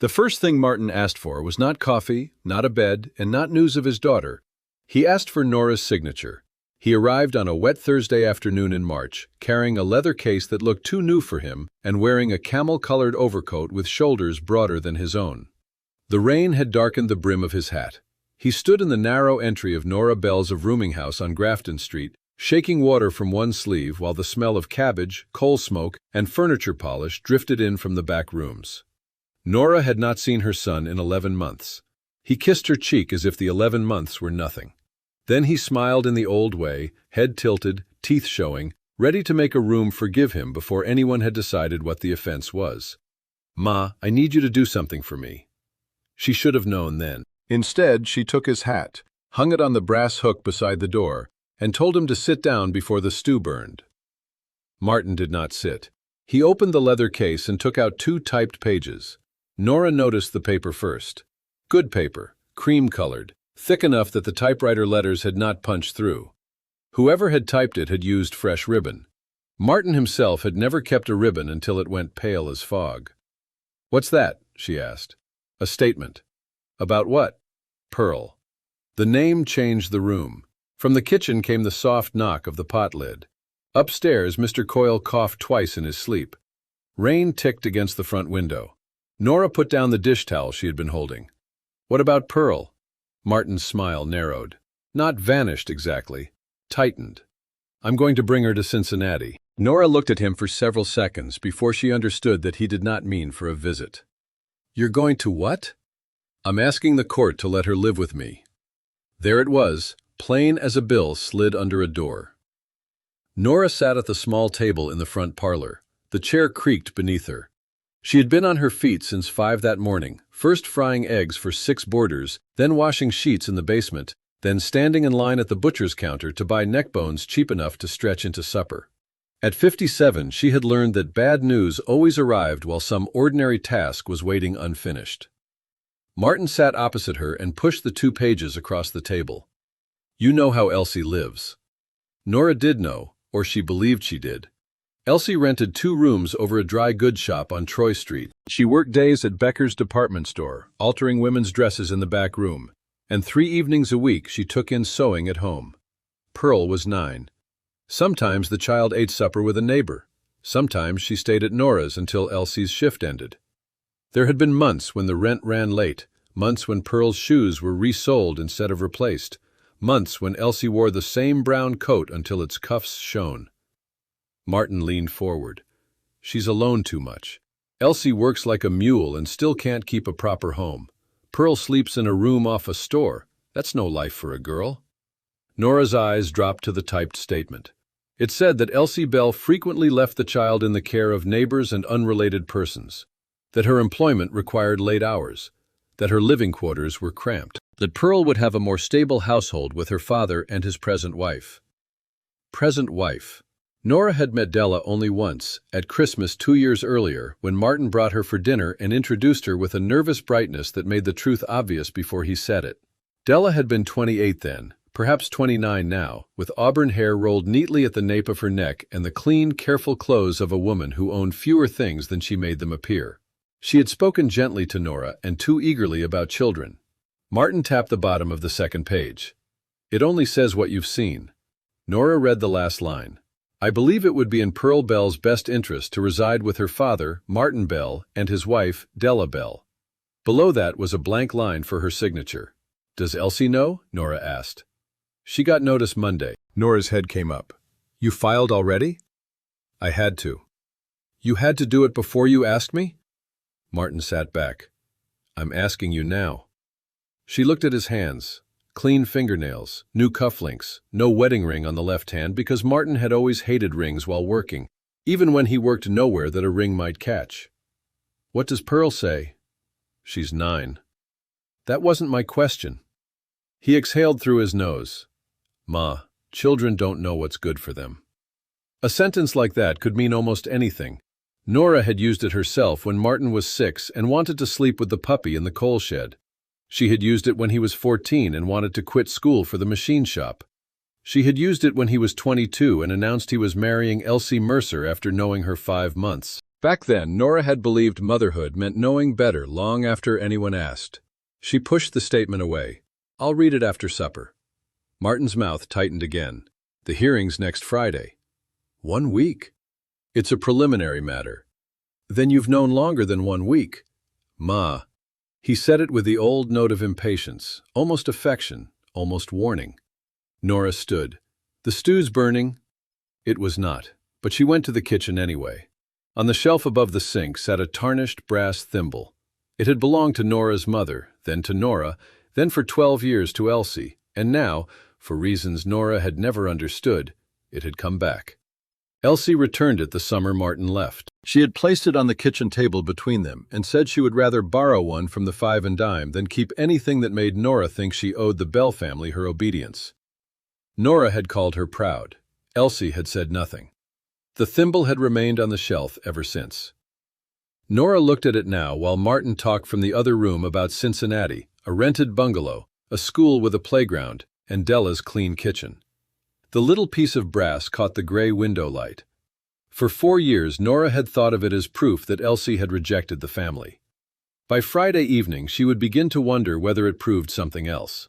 The first thing Martin asked for was not coffee, not a bed, and not news of his daughter. He asked for Nora's signature. He arrived on a wet Thursday afternoon in March, carrying a leather case that looked too new for him and wearing a camel-colored overcoat with shoulders broader than his own. The rain had darkened the brim of his hat. He stood in the narrow entry of Nora Bell's rooming house on Grafton Street, shaking water from one sleeve while the smell of cabbage, coal smoke, and furniture polish drifted in from the back rooms. Nora had not seen her son in 11 months. He kissed her cheek as if the 11 months were nothing. Then he smiled in the old way, head tilted, teeth showing, ready to make a room forgive him before anyone had decided what the offense was. "Ma, I need you to do something for me." She should have known then. Instead, she took his hat, hung it on the brass hook beside the door, and told him to sit down before the stew burned. Martin did not sit. He opened the leather case and took out 2 typed pages. Nora noticed the paper first. Good paper, cream-colored, thick enough that the typewriter letters had not punched through. Whoever had typed it had used fresh ribbon. Martin himself had never kept a ribbon until it went pale as fog. "What's that?" she asked. "A statement." "About what?" "Pearl." The name changed the room. From the kitchen came the soft knock of the pot lid. Upstairs, Mr. Coyle coughed twice in his sleep. Rain ticked against the front window. Nora put down the dish towel she had been holding. "What about Pearl?" Martin's smile narrowed. Not vanished exactly. Tightened. "I'm going to bring her to Cincinnati." Nora looked at him for several seconds before she understood that he did not mean for a visit. "You're going to what?" "I'm asking the court to let her live with me." There it was, plain as a bill slid under a door. Nora sat at the small table in the front parlor. The chair creaked beneath her. She had been on her feet since 5 that morning, first frying eggs for 6 boarders, then washing sheets in the basement, then standing in line at the butcher's counter to buy neck bones cheap enough to stretch into supper. At 57, she had learned that bad news always arrived while some ordinary task was waiting unfinished. Martin sat opposite her and pushed the 2 pages across the table. "You know how Elsie lives." Nora did know, or she believed she did. Elsie rented 2 rooms over a dry goods shop on Troy Street. She worked days at Becker's department store, altering women's dresses in the back room, and 3 evenings a week she took in sewing at home. Pearl was 9. Sometimes the child ate supper with a neighbor. Sometimes she stayed at Nora's until Elsie's shift ended. There had been months when the rent ran late, months when Pearl's shoes were resoled instead of replaced, months when Elsie wore the same brown coat until its cuffs shone. Martin leaned forward. "She's alone too much. Elsie works like a mule and still can't keep a proper home. Pearl sleeps in a room off a store. That's no life for a girl." Nora's eyes dropped to the typed statement. It said that Elsie Bell frequently left the child in the care of neighbors and unrelated persons, that her employment required late hours, that her living quarters were cramped, that Pearl would have a more stable household with her father and his present wife. Present wife. Nora had met Della only once, at Christmas 2 years earlier, when Martin brought her for dinner and introduced her with a nervous brightness that made the truth obvious before he said it. Della had been 28 then, perhaps 29 now, with auburn hair rolled neatly at the nape of her neck and the clean, careful clothes of a woman who owned fewer things than she made them appear. She had spoken gently to Nora and too eagerly about children. Martin tapped the bottom of the 2nd page. "It only says what you've seen." Nora read the last line. "I believe it would be in Pearl Bell's best interest to reside with her father, Martin Bell, and his wife, Della Bell." Below that was a blank line for her signature. "Does Elsie know?" Nora asked. "She got notice Monday." Nora's head came up. "You filed already?" "I had to." "You had to do it before you asked me?" Martin sat back. "I'm asking you now." She looked at his hands. Clean fingernails, new cufflinks, no wedding ring on the left hand because Martin had always hated rings while working, even when he worked nowhere that a ring might catch. "What does Pearl say?" "She's 9. "That wasn't my question." He exhaled through his nose. "Ma, children don't know what's good for them." A sentence like that could mean almost anything. Nora had used it herself when Martin was 6 and wanted to sleep with the puppy in the coal shed. She had used it when he was 14 and wanted to quit school for the machine shop. She had used it when he was 22 and announced he was marrying Elsie Mercer after knowing her 5 months. Back then, Nora had believed motherhood meant knowing better long after anyone asked. She pushed the statement away. "I'll read it after supper." Martin's mouth tightened again. "The hearing's next Friday." 1 week? "It's a preliminary matter." "Then you've known longer than 1 week." "Ma." He said it with the old note of impatience, almost affection, almost warning. Nora stood. "The stew's burning." It was not, but she went to the kitchen anyway. On the shelf above the sink sat a tarnished brass thimble. It had belonged to Nora's mother, then to Nora, then for 12 years to Elsie, and now, for reasons Nora had never understood, it had come back. Elsie returned it the summer Martin left. She had placed it on the kitchen table between them and said she would rather borrow one from the five and dime than keep anything that made Nora think she owed the Bell family her obedience. Nora had called her proud. Elsie had said nothing. The thimble had remained on the shelf ever since. Nora looked at it now while Martin talked from the other room about Cincinnati, a rented bungalow, a school with a playground, and Della's clean kitchen. The little piece of brass caught the gray window light. For 4 years, Nora had thought of it as proof that Elsie had rejected the family. By Friday evening, she would begin to wonder whether it proved something else.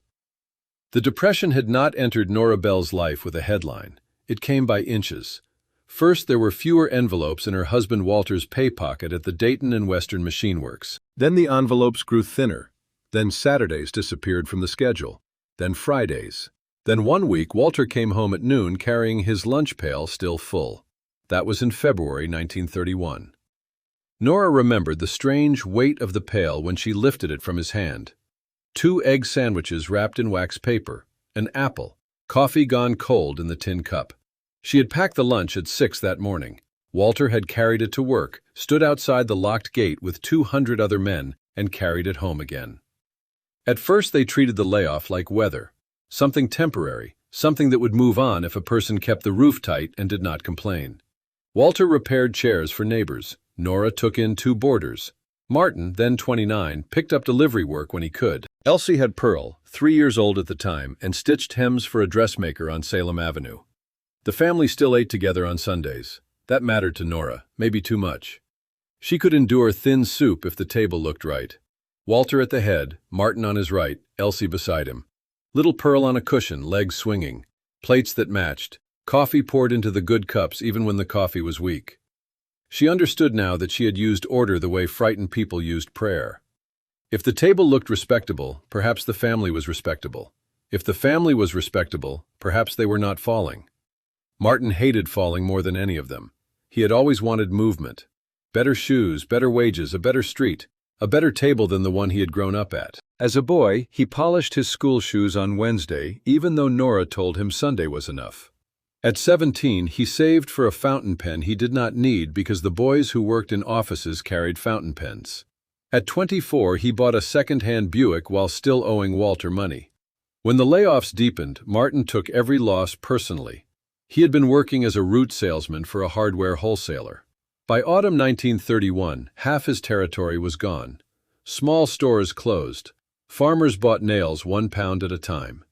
The depression had not entered Nora Bell's life with a headline. It came by inches. First, there were fewer envelopes in her husband Walter's pay pocket at the Dayton and Western Machine Works. Then the envelopes grew thinner. Then Saturdays disappeared from the schedule. Then Fridays. Then 1 week, Walter came home at noon carrying his lunch pail still full. That was in February 1931. Nora remembered the strange weight of the pail when she lifted it from his hand. 2 egg sandwiches wrapped in wax paper, an apple, coffee gone cold in the tin cup. She had packed the lunch at 6 that morning. Walter had carried it to work, stood outside the locked gate with 200 other men, and carried it home again. At first they treated the layoff like weather. Something temporary, something that would move on if a person kept the roof tight and did not complain. Walter repaired chairs for neighbors. Nora took in 2 boarders. Martin, then 29, picked up delivery work when he could. Elsie had Pearl, 3 years old at the time, and stitched hems for a dressmaker on Salem Avenue. The family still ate together on Sundays. That mattered to Nora, maybe too much. She could endure thin soup if the table looked right. Walter at the head, Martin on his right, Elsie beside him. Little Pearl on a cushion, legs swinging. Plates that matched. Coffee poured into the good cups even when the coffee was weak. She understood now that she had used order the way frightened people used prayer. If the table looked respectable, perhaps the family was respectable. If the family was respectable, perhaps they were not falling. Martin hated falling more than any of them. He had always wanted movement. Better shoes, better wages, a better street, a better table than the one he had grown up at. As a boy, he polished his school shoes on Wednesday, even though Nora told him Sunday was enough. At 17, he saved for a fountain pen he did not need because the boys who worked in offices carried fountain pens. At 24, he bought a second-hand Buick while still owing Walter money. When the layoffs deepened, Martin took every loss personally. He had been working as a route salesman for a hardware wholesaler. By autumn 1931, half his territory was gone. Small stores closed. Farmers bought nails 1 pound at a time.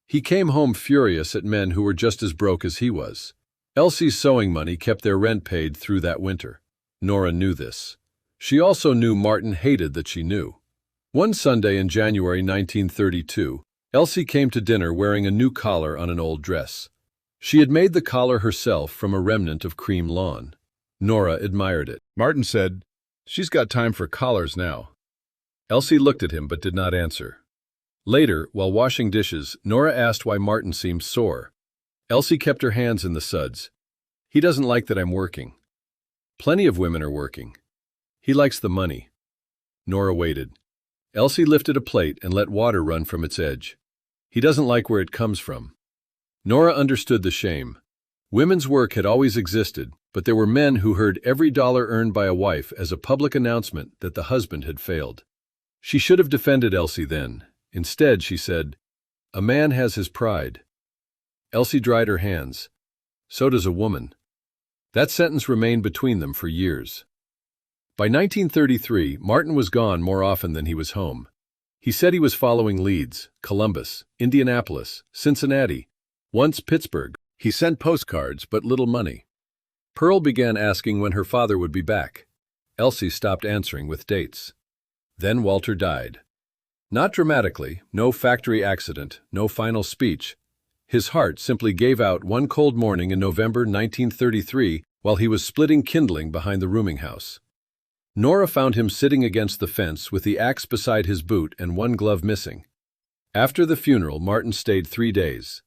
He came home furious at men who were just as broke as he was. Elsie's sewing money kept their rent paid through that winter. Nora knew this. She also knew Martin hated that she knew. One Sunday in January 1932, Elsie came to dinner wearing a new collar on an old dress. She had made the collar herself from a remnant of cream lawn. Nora admired it. Martin said, "She's got time for collars now." Elsie looked at him but did not answer. Later, while washing dishes, Nora asked why Martin seemed sore. Elsie kept her hands in the suds. "He doesn't like that I'm working." "Plenty of women are working." "He likes the money." Nora waited. Elsie lifted a plate and let water run from its edge. "He doesn't like where it comes from." Nora understood the shame. Women's work had always existed, but there were men who heard every dollar earned by a wife as a public announcement that the husband had failed. She should have defended Elsie then. Instead, she said, "A man has his pride." Elsie dried her hands. "So does a woman." That sentence remained between them for years. By 1933, Martin was gone more often than he was home. He said he was following leads: Columbus, Indianapolis, Cincinnati, once Pittsburgh. He sent postcards, but little money. Pearl began asking when her father would be back. Elsie stopped answering with dates. Then Walter died. Not dramatically, no factory accident, no final speech. His heart simply gave out one cold morning in November 1933 while he was splitting kindling behind the rooming house. Nora found him sitting against the fence with the axe beside his boot and one glove missing. After the funeral, Martin stayed 3 days.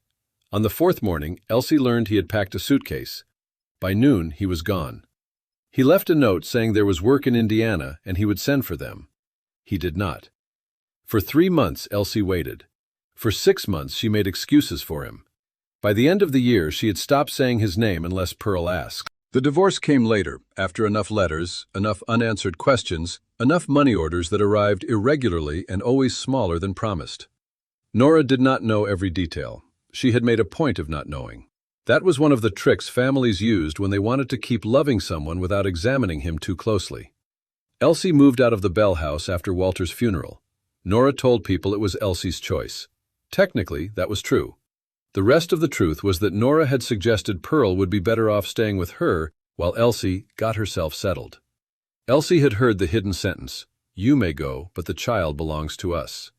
On the 4th morning, Elsie learned he had packed a suitcase. By noon, he was gone. He left a note saying there was work in Indiana and he would send for them. He did not. For 3 months, Elsie waited. For 6 months, she made excuses for him. By the end of the year, she had stopped saying his name unless Pearl asked. The divorce came later, after enough letters, enough unanswered questions, enough money orders that arrived irregularly and always smaller than promised. Nora did not know every detail. She had made a point of not knowing. That was one of the tricks families used when they wanted to keep loving someone without examining him too closely. Elsie moved out of the Bell house after Walter's funeral. Nora told people it was Elsie's choice. Technically, that was true. The rest of the truth was that Nora had suggested Pearl would be better off staying with her while Elsie got herself settled. Elsie had heard the hidden sentence, "You may go, but the child belongs to us."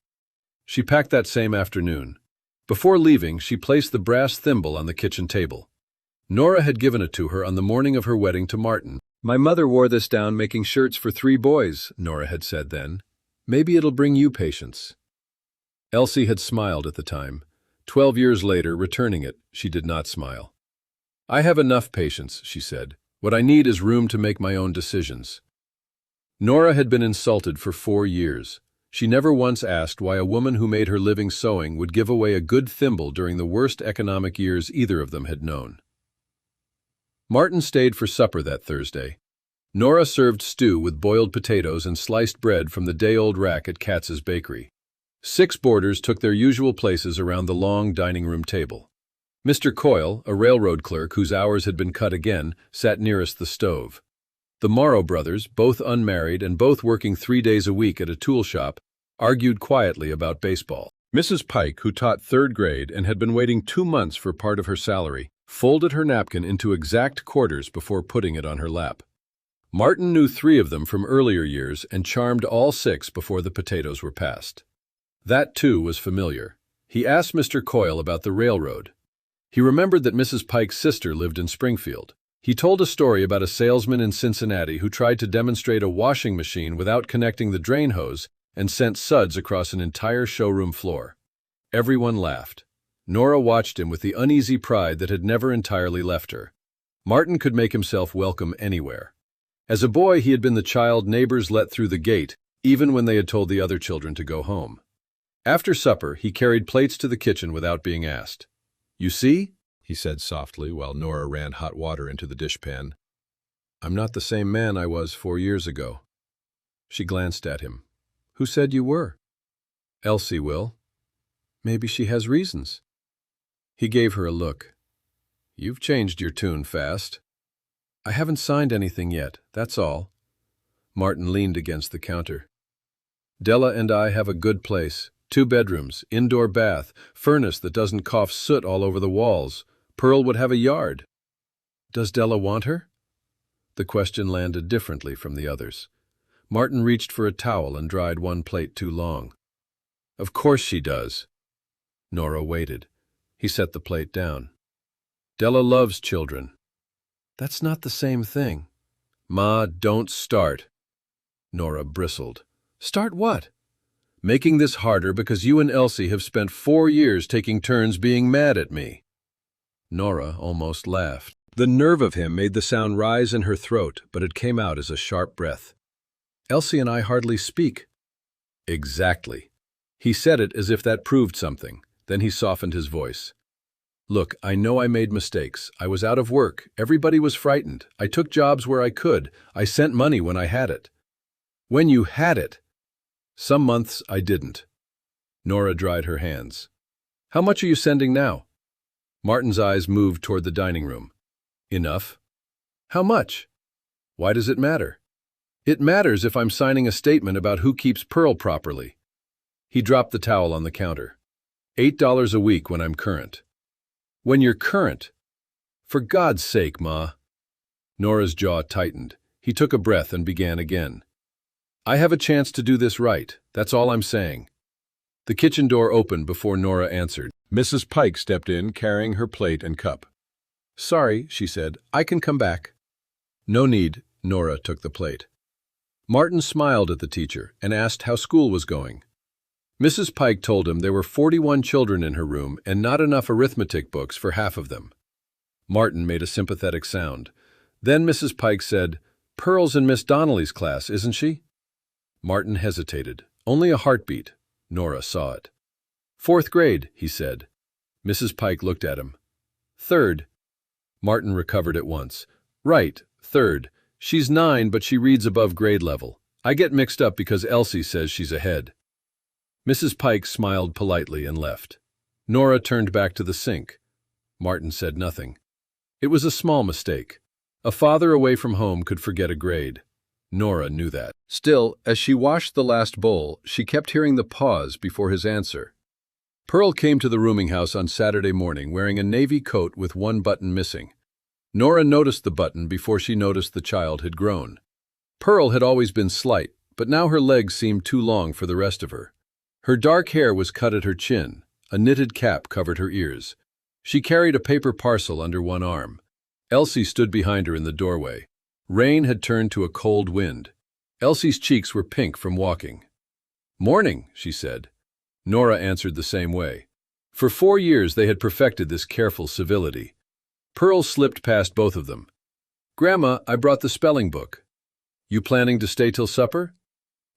She packed that same afternoon. Before leaving, she placed the brass thimble on the kitchen table. Nora had given it to her on the morning of her wedding to Martin. "My mother wore this down making shirts for 3 boys, Nora had said then. "Maybe it'll bring you patience." Elsie had smiled at the time. 12 years later, returning it, she did not smile. "I have enough patience," she said. "What I need is room to make my own decisions." Nora had been insulted for 4 years. She never once asked why a woman who made her living sewing would give away a good thimble during the worst economic years either of them had known. Martin stayed for supper that Thursday. Nora served stew with boiled potatoes and sliced bread from the day-old rack at Katz's bakery. 6 boarders took their usual places around the long dining room table. Mr. Coyle, a railroad clerk whose hours had been cut again, sat nearest the stove. The Morrow brothers, both unmarried and both working 3 days a week at a tool shop, argued quietly about baseball. Mrs. Pike, who taught 3rd grade and had been waiting 2 months for part of her salary, folded her napkin into exact quarters before putting it on her lap. Martin knew 3 of them from earlier years and charmed all 6 before the potatoes were passed. That, too, was familiar. He asked Mr. Coyle about the railroad. He remembered that Mrs. Pike's sister lived in Springfield. He told a story about a salesman in Cincinnati who tried to demonstrate a washing machine without connecting the drain hose and sent suds across an entire showroom floor. Everyone laughed. Nora watched him with the uneasy pride that had never entirely left her. Martin could make himself welcome anywhere. As a boy, he had been the child neighbors let through the gate, even when they had told the other children to go home. After supper, he carried plates to the kitchen without being asked. "You see," he said softly while Nora ran hot water into the dishpan, "I'm not the same man I was 4 years ago." She glanced at him. "Who said you were?" "Elsie will. Maybe she has reasons." He gave her a look. "You've changed your tune fast." "I haven't signed anything yet, that's all." Martin leaned against the counter. "Della and I have a good place. 2 bedrooms, indoor bath, furnace that doesn't cough soot all over the walls. Pearl would have a yard." "Does Della want her?" The question landed differently from the others. Martin reached for a towel and dried one plate too long. "Of course she does." Nora waited. He set the plate down. "Della loves children." "That's not the same thing." "Ma, don't start." Nora bristled. "Start what?" "Making this harder because you and Elsie have spent 4 years taking turns being mad at me." Nora almost laughed. The nerve of him made the sound rise in her throat, but it came out as a sharp breath. "Elsie and I hardly speak." "Exactly." He said it as if that proved something. Then he softened his voice. "Look, I know I made mistakes. I was out of work. Everybody was frightened. I took jobs where I could. I sent money when I had it." "When you had it?" "Some months I didn't." Nora dried her hands. "How much are you sending now?" Martin's eyes moved toward the dining room. "Enough." "How much?" "Why does it matter?" "It matters if I'm signing a statement about who keeps Pearl properly." He dropped the towel on the counter. $8 a week when I'm current." "When you're current?" "For God's sake, Ma." Nora's jaw tightened. He took a breath and began again. I have a chance to do this right, that's all I'm saying. The kitchen door opened before Nora answered. Mrs. Pike stepped in, carrying her plate and cup. Sorry, she said, I can come back. No need, Nora took the plate. Martin smiled at the teacher and asked how school was going. Mrs. Pike told him there were 41 children in her room and not enough arithmetic books for half of them. Martin made a sympathetic sound. Then Mrs. Pike said, Pearl's in Miss Donnelly's class, isn't she? Martin hesitated. Only a heartbeat. Nora saw it. 4th grade, he said. Mrs. Pike looked at him. 3rd. Martin recovered at once. Right, 3rd. She's 9, but she reads above grade level. I get mixed up because Elsie says she's ahead. Mrs. Pike smiled politely and left. Nora turned back to the sink. Martin said nothing. It was a small mistake. A father away from home could forget a grade. Nora knew that. Still, as she washed the last bowl, she kept hearing the pause before his answer. Pearl came to the rooming house on Saturday morning wearing a navy coat with one button missing. Nora noticed the button before she noticed the child had grown. Pearl had always been slight, but now her legs seemed too long for the rest of her. Her dark hair was cut at her chin. A knitted cap covered her ears. She carried a paper parcel under one arm. Elsie stood behind her in the doorway. Rain had turned to a cold wind. Elsie's cheeks were pink from walking. Morning, she said. Nora answered the same way. For 4 years they had perfected this careful civility. Pearl slipped past both of them. Grandma, I brought the spelling book. You planning to stay till supper?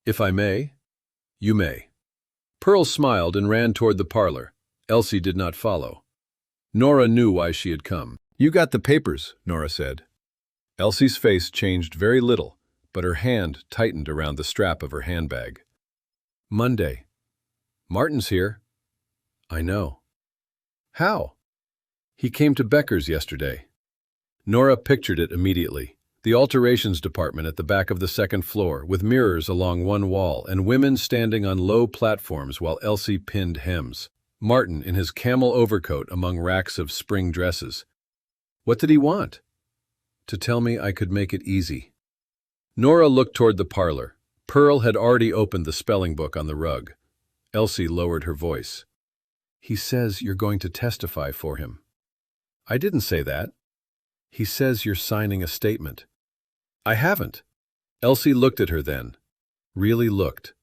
If I may. You may. Pearl smiled and ran toward the parlor. Elsie did not follow. Nora knew why she had come. You got the papers, Nora said. Elsie's face changed very little, but her hand tightened around the strap of her handbag. Monday. Martin's here. I know. How? He came to Becker's yesterday. Nora pictured it immediately. The alterations department at the back of the 2nd floor, with mirrors along one wall and women standing on low platforms while Elsie pinned hems. Martin in his camel overcoat among racks of spring dresses. What did he want? To tell me I could make it easy. Nora looked toward the parlor. Pearl had already opened the spelling book on the rug. Elsie lowered her voice. He says you're going to testify for him. I didn't say that. He says you're signing a statement. I haven't. Elsie looked at her then. Really looked.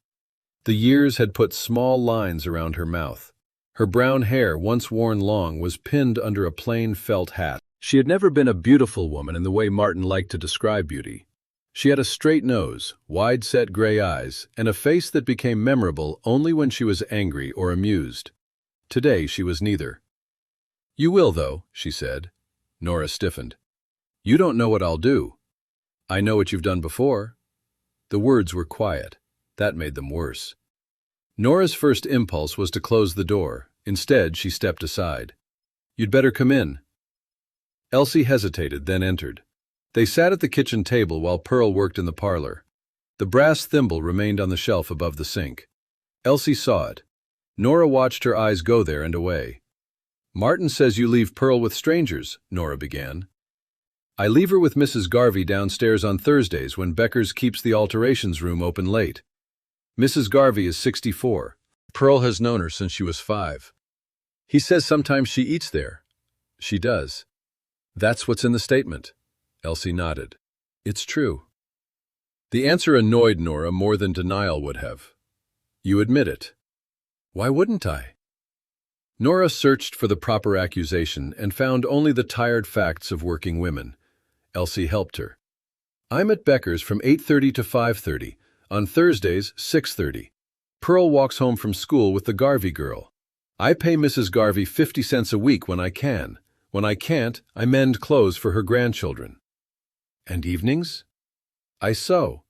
The years had put small lines around her mouth. Her brown hair, once worn long, was pinned under a plain felt hat. She had never been a beautiful woman in the way Martin liked to describe beauty. She had a straight nose, wide-set gray eyes, and a face that became memorable only when she was angry or amused. Today she was neither. You will, though, she said. Nora stiffened. You don't know what I'll do. I know what you've done before. The words were quiet. That made them worse. Nora's first impulse was to close the door. Instead, she stepped aside. You'd better come in. Elsie hesitated, then entered. They sat at the kitchen table while Pearl worked in the parlor. The brass thimble remained on the shelf above the sink. Elsie saw it. Nora watched her eyes go there and away. Martin says you leave Pearl with strangers, Nora began. I leave her with Mrs. Garvey downstairs on Thursdays when Becker's keeps the alterations room open late. Mrs. Garvey is 64. Pearl has known her since she was 5. He says sometimes she eats there. She does. That's what's in the statement. Elsie nodded. It's true. The answer annoyed Nora more than denial would have. You admit it. Why wouldn't I? Nora searched for the proper accusation and found only the tired facts of working women. Elsie helped her. I'm at Becker's from 8:30 to 5:30. On Thursdays, 6:30. Pearl walks home from school with the Garvey girl. I pay Mrs. Garvey 50 cents a week when I can. When I can't, I mend clothes for her grandchildren. And evenings? I sew.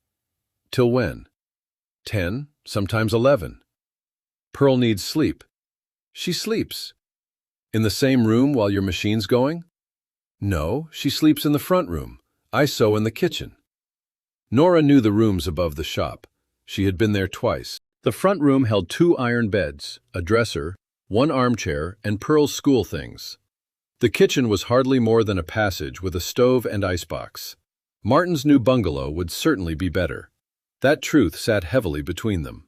Till when? 10, sometimes 11. Pearl needs sleep. She sleeps. In the same room while your machine's going? No, she sleeps in the front room. I sew in the kitchen. Nora knew the rooms above the shop. She had been there twice. The front room held 2 iron beds, a dresser, 1 armchair, and Pearl's school things. The kitchen was hardly more than a passage with a stove and icebox. Martin's new bungalow would certainly be better. That truth sat heavily between them.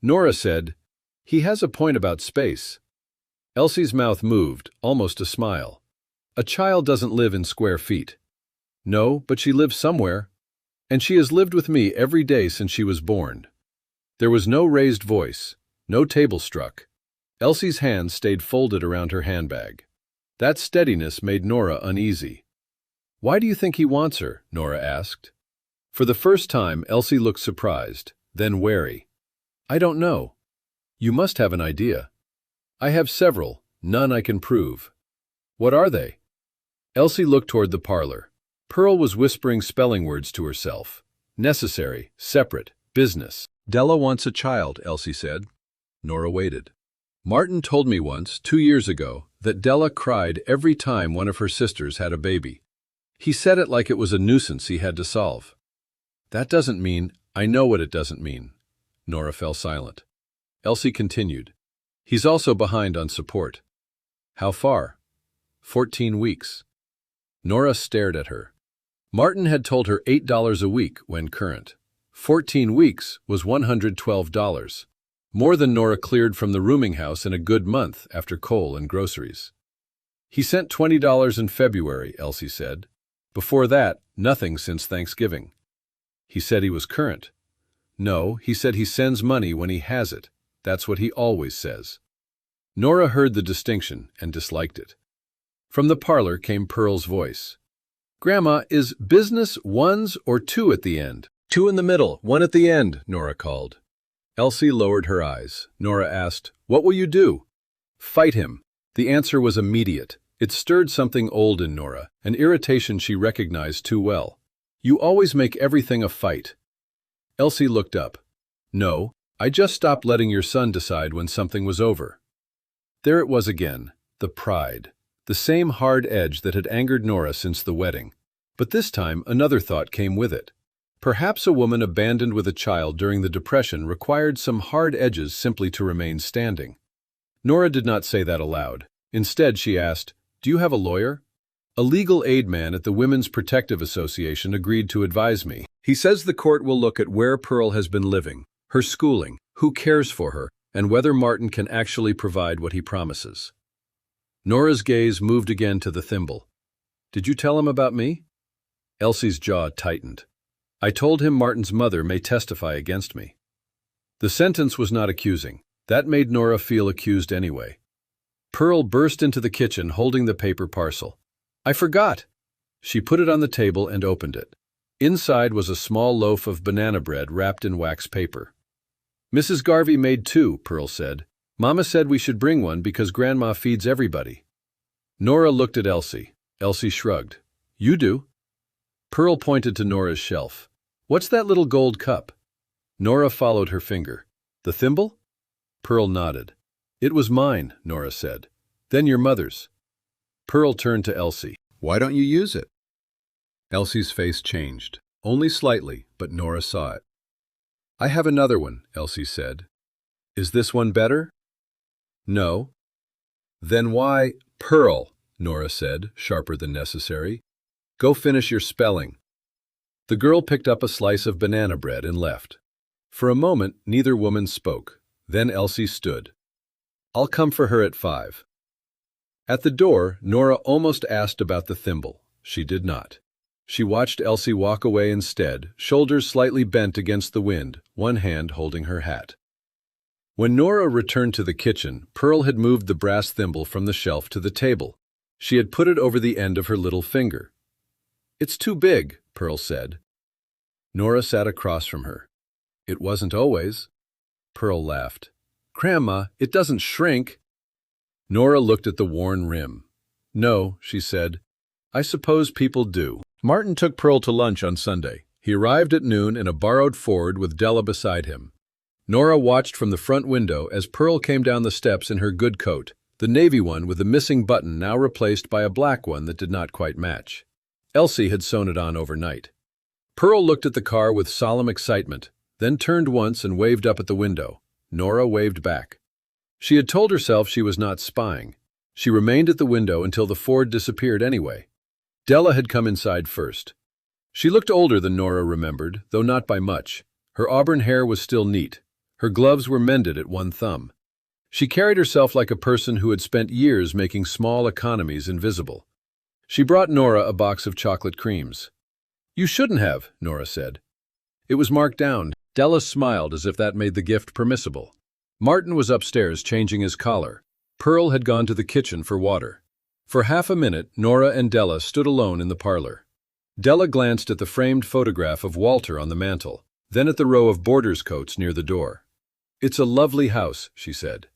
Nora said, "He has a point about space." Elsie's mouth moved, almost a smile. "A child doesn't live in square feet." "No, but she lives somewhere. And she has lived with me every day since she was born." There was no raised voice, no table struck. Elsie's hands stayed folded around her handbag. That steadiness made Nora uneasy. "Why do you think he wants her?" Nora asked. For the first time, Elsie looked surprised, then wary. "I don't know." "You must have an idea." "I have several, none I can prove." "What are they?" Elsie looked toward the parlor. Pearl was whispering spelling words to herself. Necessary, separate, business. "Della wants a child," Elsie said. Nora waited. "Martin told me once, 2 years ago, that Della cried every time one of her sisters had a baby. He said it like it was a nuisance he had to solve." "That doesn't mean—" "I know what it doesn't mean." Nora fell silent. Elsie continued. "He's also behind on support." "How far?" 14 weeks. Nora stared at her. Martin had told her $8 a week when current. 14 weeks was $112. More than Nora cleared from the rooming house in a good month after coal and groceries. "He sent $20 in February," Elsie said. "Before that, nothing since Thanksgiving." "He said he was current." "No, he said he sends money when he has it. That's what he always says." Nora heard the distinction and disliked it. From the parlor came Pearl's voice. "Grandma, is business ones or two at the end?" "Two in the middle, one at the end," Nora called. Elsie lowered her eyes. Nora asked, "What will you do?" "Fight him." The answer was immediate. It stirred something old in Nora, an irritation she recognized too well. "You always make everything a fight." Elsie looked up. "No, I just stopped letting your son decide when something was over." There it was again, the pride. The same hard edge that had angered Nora since the wedding. But this time another thought came with it. Perhaps a woman abandoned with a child during the Depression required some hard edges simply to remain standing. Nora did not say that aloud. Instead, she asked, "Do you have a lawyer?" "A legal aid man at the Women's Protective Association agreed to advise me. He says the court will look at where Pearl has been living, her schooling, who cares for her, and whether Martin can actually provide what he promises." Nora's gaze moved again to the thimble. "Did you tell him about me?" Elsie's jaw tightened. "I told him Martin's mother may testify against me." The sentence was not accusing. That made Nora feel accused anyway. Pearl burst into the kitchen holding the paper parcel. "I forgot!" She put it on the table and opened it. Inside was a small loaf of banana bread wrapped in wax paper. "Mrs. Garvey made 2, Pearl said. "Mama said we should bring one because Grandma feeds everybody." Nora looked at Elsie. Elsie shrugged. "You do." Pearl pointed to Nora's shelf. "What's that little gold cup?" Nora followed her finger. "The thimble?" Pearl nodded. "It was mine," Nora said. "Then your mother's." Pearl turned to Elsie. "Why don't you use it?" Elsie's face changed. Only slightly, but Nora saw it. "I have another one," Elsie said. "Is this one better?" "No." "Then why—" "Pearl," Nora said, sharper than necessary. "Go finish your spelling." The girl picked up a slice of banana bread and left. For a moment, neither woman spoke. Then Elsie stood. "I'll come for her at 5. At the door, Nora almost asked about the thimble. She did not. She watched Elsie walk away instead, shoulders slightly bent against the wind, one hand holding her hat. When Nora returned to the kitchen, Pearl had moved the brass thimble from the shelf to the table. She had put it over the end of her little finger. "It's too big," Pearl said. Nora sat across from her. "It wasn't always." Pearl laughed. "Grandma, it doesn't shrink." Nora looked at the worn rim. "No," she said. "I suppose people do." Martin took Pearl to lunch on Sunday. He arrived at noon in a borrowed Ford with Della beside him. Nora watched from the front window as Pearl came down the steps in her good coat, the navy one with the missing button now replaced by a black one that did not quite match. Elsie had sewn it on overnight. Pearl looked at the car with solemn excitement, then turned once and waved up at the window. Nora waved back. She had told herself she was not spying. She remained at the window until the Ford disappeared anyway. Della had come inside first. She looked older than Nora remembered, though not by much. Her auburn hair was still neat. Her gloves were mended at one thumb. She carried herself like a person who had spent years making small economies invisible. She brought Nora a box of chocolate creams. "You shouldn't have," Nora said. "It was marked down." Della smiled as if that made the gift permissible. Martin was upstairs changing his collar. Pearl had gone to the kitchen for water. For half a minute, Nora and Della stood alone in the parlor. Della glanced at the framed photograph of Walter on the mantel, then at the row of boarders' coats near the door. "It's a lovely house," she said.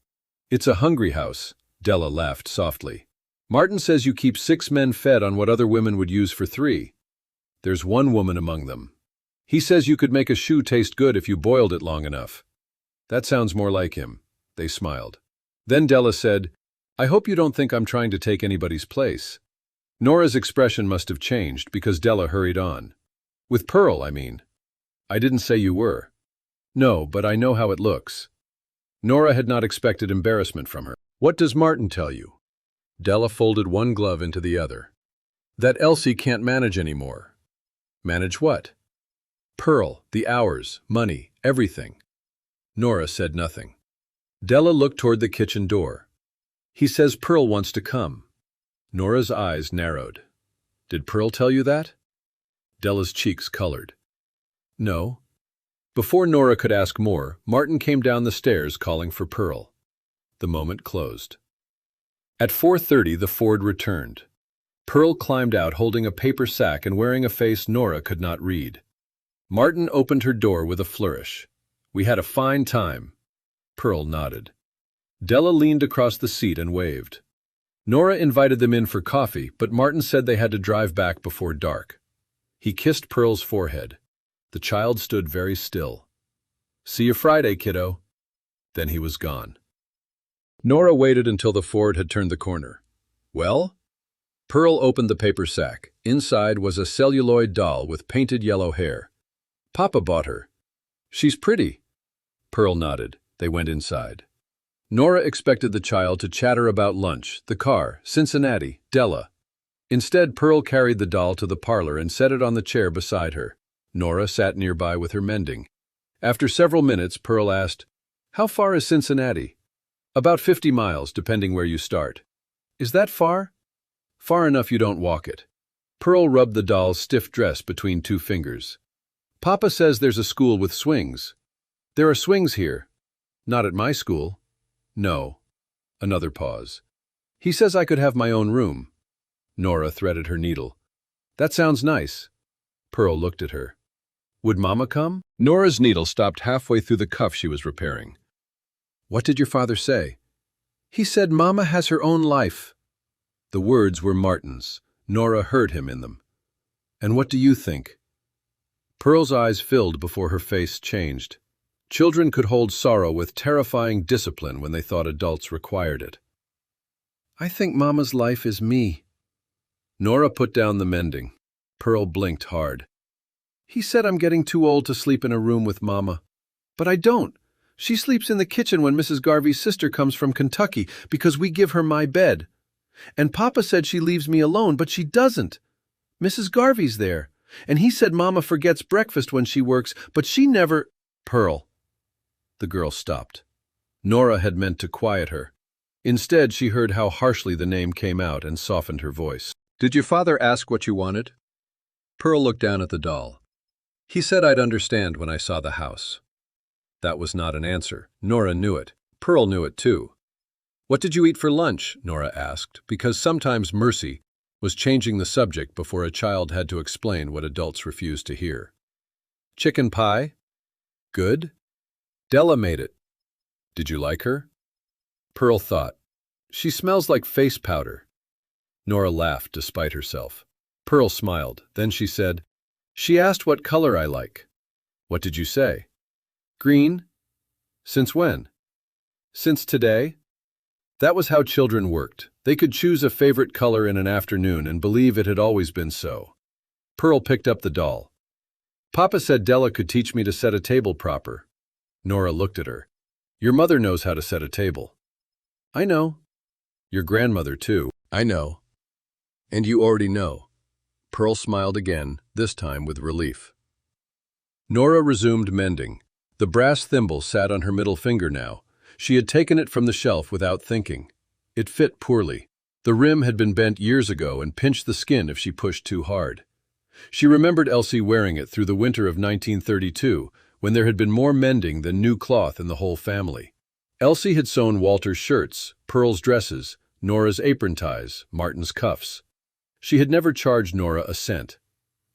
"It's a hungry house," Della laughed softly. "Martin says you keep 6 men fed on what other women would use for 3. There's one woman among them. He says you could make a shoe taste good if you boiled it long enough." "That sounds more like him." They smiled. Then Della said, "I hope you don't think I'm trying to take anybody's place." Nora's expression must have changed because Della hurried on. "With Pearl, I mean." "I didn't say you were." "No, but I know how it looks." Nora had not expected embarrassment from her. "What does Martin tell you?" Della folded one glove into the other. "That Elsie can't manage anymore." "Manage what?" "Pearl, the hours, money, everything." Nora said nothing. Della looked toward the kitchen door. "He says Pearl wants to come." Nora's eyes narrowed. "Did Pearl tell you that?" Della's cheeks colored. "No." Before Nora could ask more, Martin came down the stairs calling for Pearl. The moment closed. At 4:30 the Ford returned. Pearl climbed out holding a paper sack and wearing a face Nora could not read. Martin opened her door with a flourish. "We had a fine time." Pearl nodded. Della leaned across the seat and waved. Nora invited them in for coffee, but Martin said they had to drive back before dark. He kissed Pearl's forehead. The child stood very still. "See you Friday, kiddo." Then he was gone. Nora waited until the Ford had turned the corner. "Well?" Pearl opened the paper sack. Inside was a celluloid doll with painted yellow hair. "Papa bought her." "She's pretty." Pearl nodded. They went inside. Nora expected the child to chatter about lunch, the car, Cincinnati, Della. Instead, Pearl carried the doll to the parlor and set it on the chair beside her. Nora sat nearby with her mending. After several minutes, Pearl asked, "How far is Cincinnati?" "About 50 miles, depending where you start." "Is that far?" "Far enough you don't walk it." Pearl rubbed the doll's stiff dress between 2 fingers. "Papa says there's a school with swings." "There are swings here." "Not at my school." "No." Another pause. "He says I could have my own room." Nora threaded her needle. "That sounds nice." Pearl looked at her. "Would Mama come?" Nora's needle stopped halfway through the cuff she was repairing. "What did your father say?" "He said Mama has her own life." The words were Martin's. Nora heard him in them. "And what do you think?" Pearl's eyes filled before her face changed. Children could hold sorrow with terrifying discipline when they thought adults required it. "I think Mama's life is me." Nora put down the mending. Pearl blinked hard. "He said I'm getting too old to sleep in a room with Mama. But I don't. She sleeps in the kitchen when Mrs. Garvey's sister comes from Kentucky because we give her my bed. And Papa said she leaves me alone, but she doesn't. Mrs. Garvey's there. And he said Mama forgets breakfast when she works, but she never—" "Pearl." The girl stopped. Nora had meant to quiet her. Instead, she heard how harshly the name came out and softened her voice. "Did your father ask what you wanted?" Pearl looked down at the doll. "He said I'd understand when I saw the house." That was not an answer. Nora knew it. Pearl knew it too. "What did you eat for lunch?" Nora asked, because sometimes mercy was changing the subject before a child had to explain what adults refused to hear. "Chicken pie." "Good?" "Della made it." "Did you like her?" Pearl thought. "She smells like face powder." Nora laughed despite herself. Pearl smiled. Then she said, "She asked what color I like." "What did you say?" "Green." "Since when?" "Since today." That was how children worked. They could choose a favorite color in an afternoon and believe it had always been so. Pearl picked up the doll. "Papa said Della could teach me to set a table proper." Nora looked at her. "Your mother knows how to set a table." "I know." "Your grandmother, too." "I know." "And you already know." Pearl smiled again, this time with relief. Nora resumed mending. The brass thimble sat on her middle finger now. She had taken it from the shelf without thinking. It fit poorly. The rim had been bent years ago and pinched the skin if she pushed too hard. She remembered Elsie wearing it through the winter of 1932, when there had been more mending than new cloth in the whole family. Elsie had sewn Walter's shirts, Pearl's dresses, Nora's apron ties, Martin's cuffs. She had never charged Nora a cent.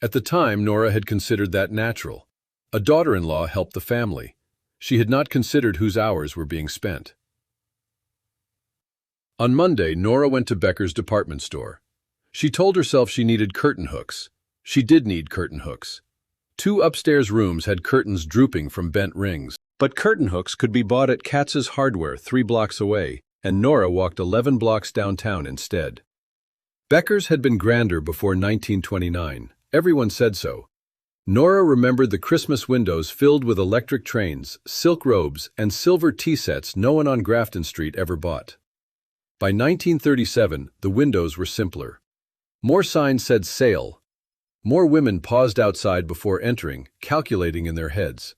At the time, Nora had considered that natural. A daughter-in-law helped the family. She had not considered whose hours were being spent. On Monday, Nora went to Becker's department store. She told herself she needed curtain hooks. She did need curtain hooks. 2 upstairs rooms had curtains drooping from bent rings. But curtain hooks could be bought at Katz's Hardware 3 blocks away, and Nora walked 11 blocks downtown instead. Becker's had been grander before 1929. Everyone said so. Nora remembered the Christmas windows filled with electric trains, silk robes, and silver tea sets no one on Grafton Street ever bought. By 1937, the windows were simpler. More signs said sale. More women paused outside before entering, calculating in their heads.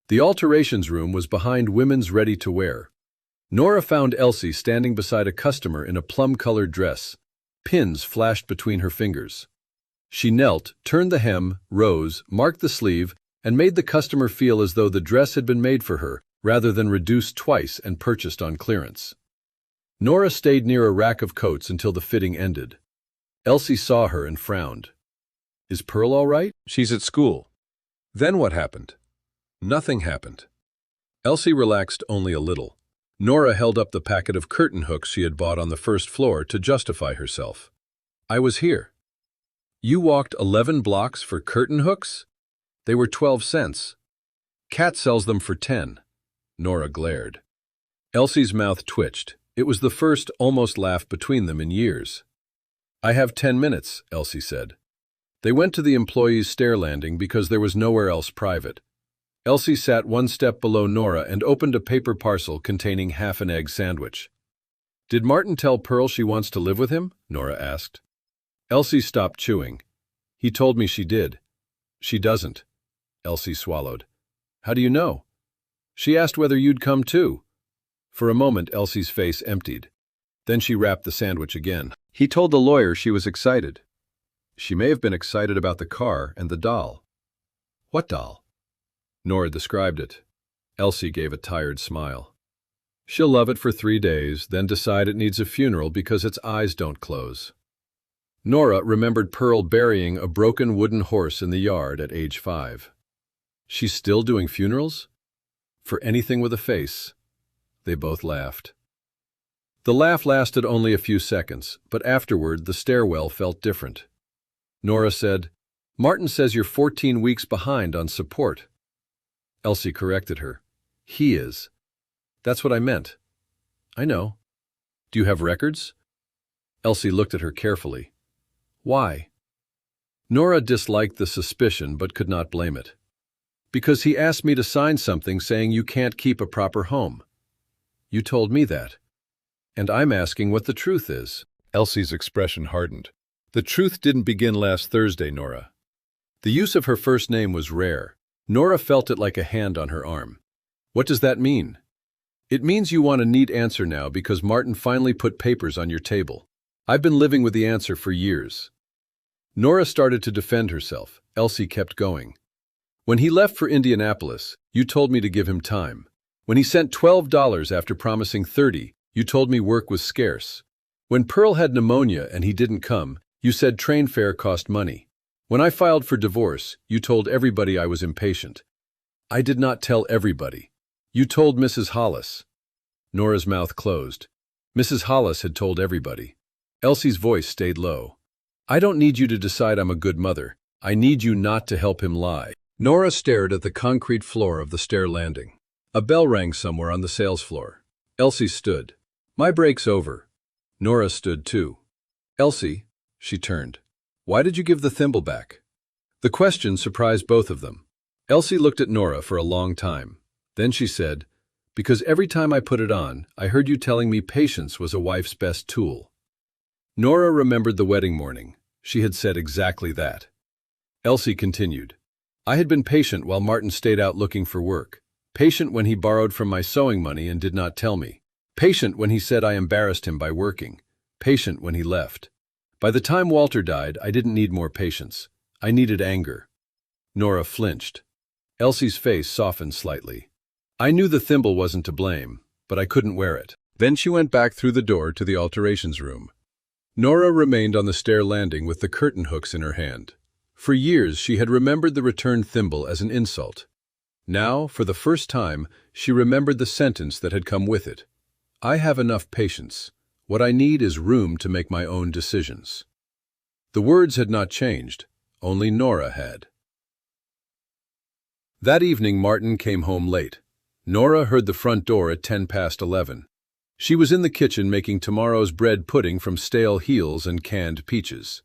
The alterations room was behind women's ready-to-wear. Nora found Elsie standing beside a customer in a plum-colored dress. Pins flashed between her fingers. She knelt, turned the hem, rose, marked the sleeve, and made the customer feel as though the dress had been made for her, rather than reduced twice and purchased on clearance. Nora stayed near a rack of coats until the fitting ended. Elsie saw her and frowned. "Is Pearl all right? She's at school." Then what happened? Nothing happened. Elsie relaxed only a little. Nora held up the packet of curtain hooks she had bought on the first floor to justify herself. "I was here." "You walked 11 blocks for curtain hooks? They were 12 cents. Cat sells them for 10. Nora glared. Elsie's mouth twitched. It was the first almost laugh between them in years. "I have 10 minutes, Elsie said. They went to the employees' stair landing because there was nowhere else private. Elsie sat 1 step below Nora and opened a paper parcel containing half an egg sandwich. "Did Martin tell Pearl she wants to live with him?" Nora asked. Elsie stopped chewing. "He told me she did." "She doesn't." Elsie swallowed. "How do you know?" "She asked whether you'd come too." For a moment, Elsie's face emptied. Then she wrapped the sandwich again. "He told the lawyer she was excited." "She may have been excited about the car and the doll." "What doll?" Nora described it. Elsie gave a tired smile. "She'll love it for 3 days, then decide it needs a funeral because its eyes don't close." Nora remembered Pearl burying a broken wooden horse in the yard at age 5. "She's still doing funerals?" "For anything with a face." They both laughed. The laugh lasted only a few seconds, but afterward the stairwell felt different. Nora said, "Martin says you're 14 weeks behind on support." Elsie corrected her. "He is." "That's what I meant." "I know." "Do you have records?" Elsie looked at her carefully. "Why?" Nora disliked the suspicion but could not blame it. "Because he asked me to sign something saying you can't keep a proper home." "You told me that." "And I'm asking what the truth is." Elsie's expression hardened. "The truth didn't begin last Thursday, Nora." The use of her first name was rare. Nora felt it like a hand on her arm. "What does that mean?" "It means you want a neat answer now because Martin finally put papers on your table. I've been living with the answer for years." Nora started to defend herself. Elsie kept going. "When he left for Indianapolis, you told me to give him time. When he sent $12 after promising 30, you told me work was scarce. When Pearl had pneumonia and he didn't come, you said train fare cost money. When I filed for divorce, you told everybody I was impatient." "I did not tell everybody. You told Mrs. Hollis." Nora's mouth closed. Mrs. Hollis had told everybody. Elsie's voice stayed low. "I don't need you to decide I'm a good mother. I need you not to help him lie." Nora stared at the concrete floor of the stair landing. A bell rang somewhere on the sales floor. Elsie stood. "My break's over." Nora stood too. "Elsie," she turned. "Why did you give the thimble back?" The question surprised both of them. Elsie looked at Nora for a long time. Then she said, "Because every time I put it on, I heard you telling me patience was a wife's best tool." Nora remembered the wedding morning. She had said exactly that. Elsie continued. I had been patient while Martin stayed out looking for work. Patient when he borrowed from my sewing money and did not tell me. Patient when he said I embarrassed him by working. Patient when he left. By the time Walter died, I didn't need more patience. I needed anger. Nora flinched. Elsie's face softened slightly. I knew the thimble wasn't to blame, but I couldn't wear it. Then she went back through the door to the alterations room. Nora remained on the stair landing with the curtain hooks in her hand. For years, she had remembered the returned thimble as an insult. Now, for the first time, she remembered the sentence that had come with it. I have enough patience. What I need is room to make my own decisions. The words had not changed, only Nora had. That evening, Martin came home late. Nora heard the front door at 11:10. She was in the kitchen making tomorrow's bread pudding from stale heels and canned peaches.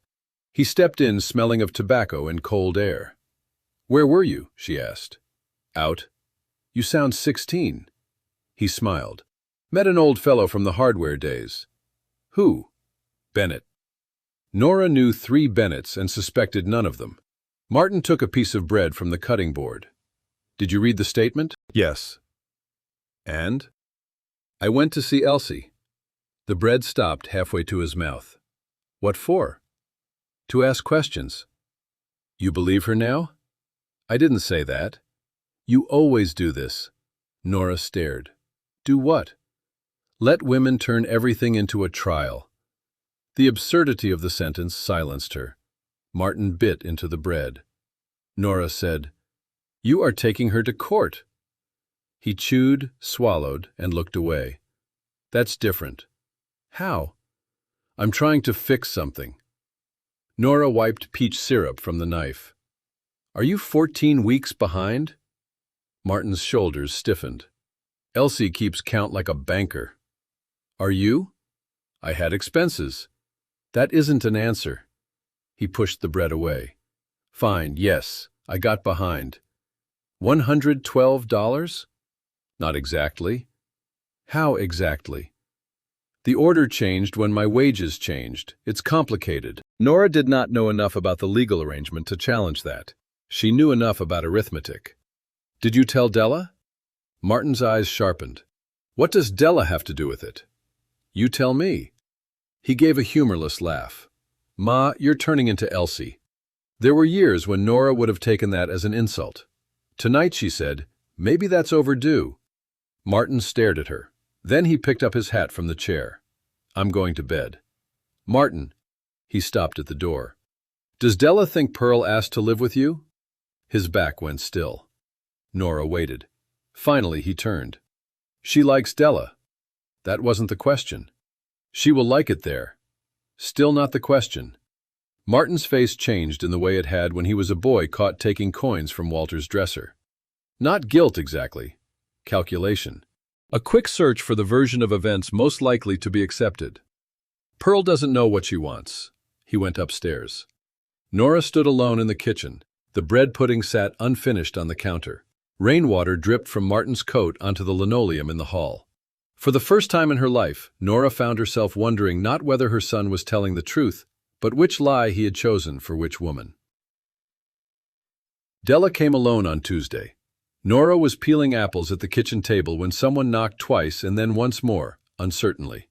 He stepped in, smelling of tobacco and cold air. Where were you? She asked. Out. You sound 16. He smiled. Met an old fellow from the hardware days. Who? Bennett. Nora knew 3 Bennetts and suspected none of them. Martin took a piece of bread from the cutting board. Did you read the statement? Yes. And? I went to see Elsie. The bread stopped halfway to his mouth. What for? To ask questions. You believe her now? I didn't say that. You always do this. Nora stared. Do what? Let women turn everything into a trial. The absurdity of the sentence silenced her. Martin bit into the bread. Nora said, You are taking her to court. He chewed, swallowed, and looked away. That's different. How? I'm trying to fix something. Nora wiped peach syrup from the knife. Are you 14 weeks behind? Martin's shoulders stiffened. Elsie keeps count like a banker. Are you? I had expenses. That isn't an answer. He pushed the bread away. Fine, yes, I got behind. $112? Not exactly. How exactly? The order changed when my wages changed. It's complicated. Nora did not know enough about the legal arrangement to challenge that. She knew enough about arithmetic. Did you tell Della? Martin's eyes sharpened. What does Della have to do with it? You tell me. He gave a humorless laugh. Ma, you're turning into Elsie. There were years when Nora would have taken that as an insult. Tonight, she said, maybe that's overdue. Martin stared at her. Then he picked up his hat from the chair. I'm going to bed. Martin. He stopped at the door. Does Della think Pearl asked to live with you? His back went still. Nora waited. Finally, he turned. She likes Della. That wasn't the question. She will like it there. Still not the question. Martin's face changed in the way it had when he was a boy caught taking coins from Walter's dresser. Not guilt exactly. Calculation. A quick search for the version of events most likely to be accepted. Pearl doesn't know what she wants. He went upstairs. Nora stood alone in the kitchen. The bread pudding sat unfinished on the counter. Rainwater dripped from Martin's coat onto the linoleum in the hall. For the first time in her life, Nora found herself wondering not whether her son was telling the truth, but which lie he had chosen for which woman. Della came alone on Tuesday. Nora was peeling apples at the kitchen table when someone knocked twice and then once more, uncertainly.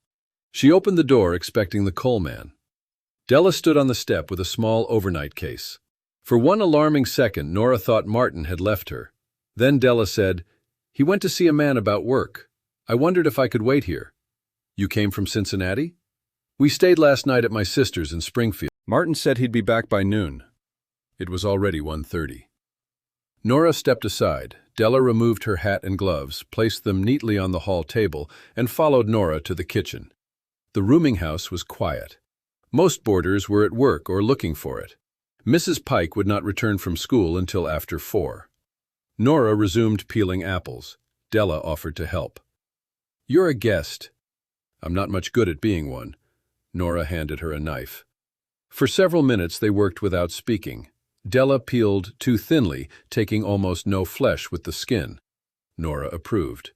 She opened the door expecting the coal man. Della stood on the step with a small overnight case. For one alarming second, Nora thought Martin had left her. Then Della said, He went to see a man about work. I wondered if I could wait here. You came from Cincinnati? We stayed last night at my sister's in Springfield. Martin said he'd be back by noon. It was already 1:30. Nora stepped aside. Della removed her hat and gloves, placed them neatly on the hall table, and followed Nora to the kitchen. The rooming house was quiet. Most boarders were at work or looking for it. Mrs. Pike would not return from school until after 4. Nora resumed peeling apples. Della offered to help. You're a guest. I'm not much good at being one. Nora handed her a knife. For several minutes they worked without speaking. Della peeled too thinly, taking almost no flesh with the skin. Nora approved.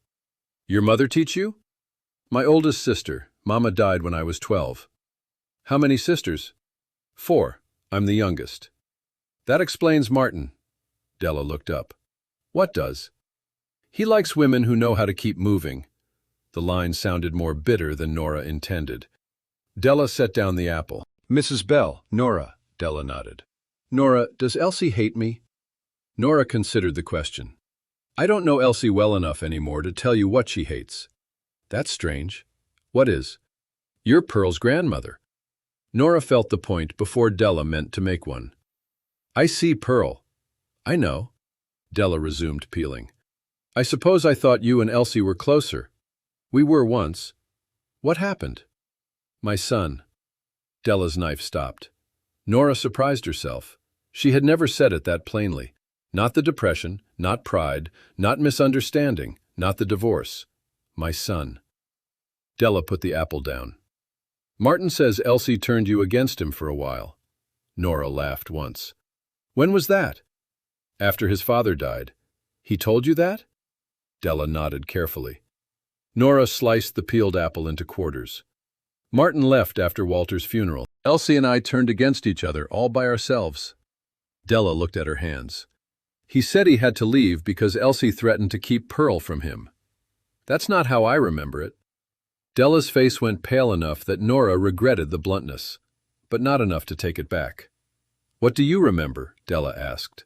Your mother teach you? My oldest sister. Mama died when I was 12. How many sisters? 4. I'm the youngest. That explains Martin. Della looked up. What does? He likes women who know how to keep moving. The line sounded more bitter than Nora intended. Della set down the apple. Mrs. Bell, Nora, Della nodded. Nora, does Elsie hate me? Nora considered the question. I don't know Elsie well enough anymore to tell you what she hates. That's strange. What is? You're Pearl's grandmother. Nora felt the point before Della meant to make one. I see Pearl. I know. Della resumed peeling. I suppose I thought you and Elsie were closer. We were once. What happened? My son. Della's knife stopped. Nora surprised herself. She had never said it that plainly. Not the depression, not pride, not misunderstanding, not the divorce. My son. Della put the apple down. Martin says Elsie turned you against him for a while. Nora laughed once. When was that? After his father died. He told you that? Della nodded carefully. Nora sliced the peeled apple into quarters. Martin left after Walter's funeral. Elsie and I turned against each other all by ourselves. Della looked at her hands. He said he had to leave because Elsie threatened to keep Pearl from him. That's not how I remember it. Della's face went pale enough that Nora regretted the bluntness, but not enough to take it back. What do you remember? Della asked.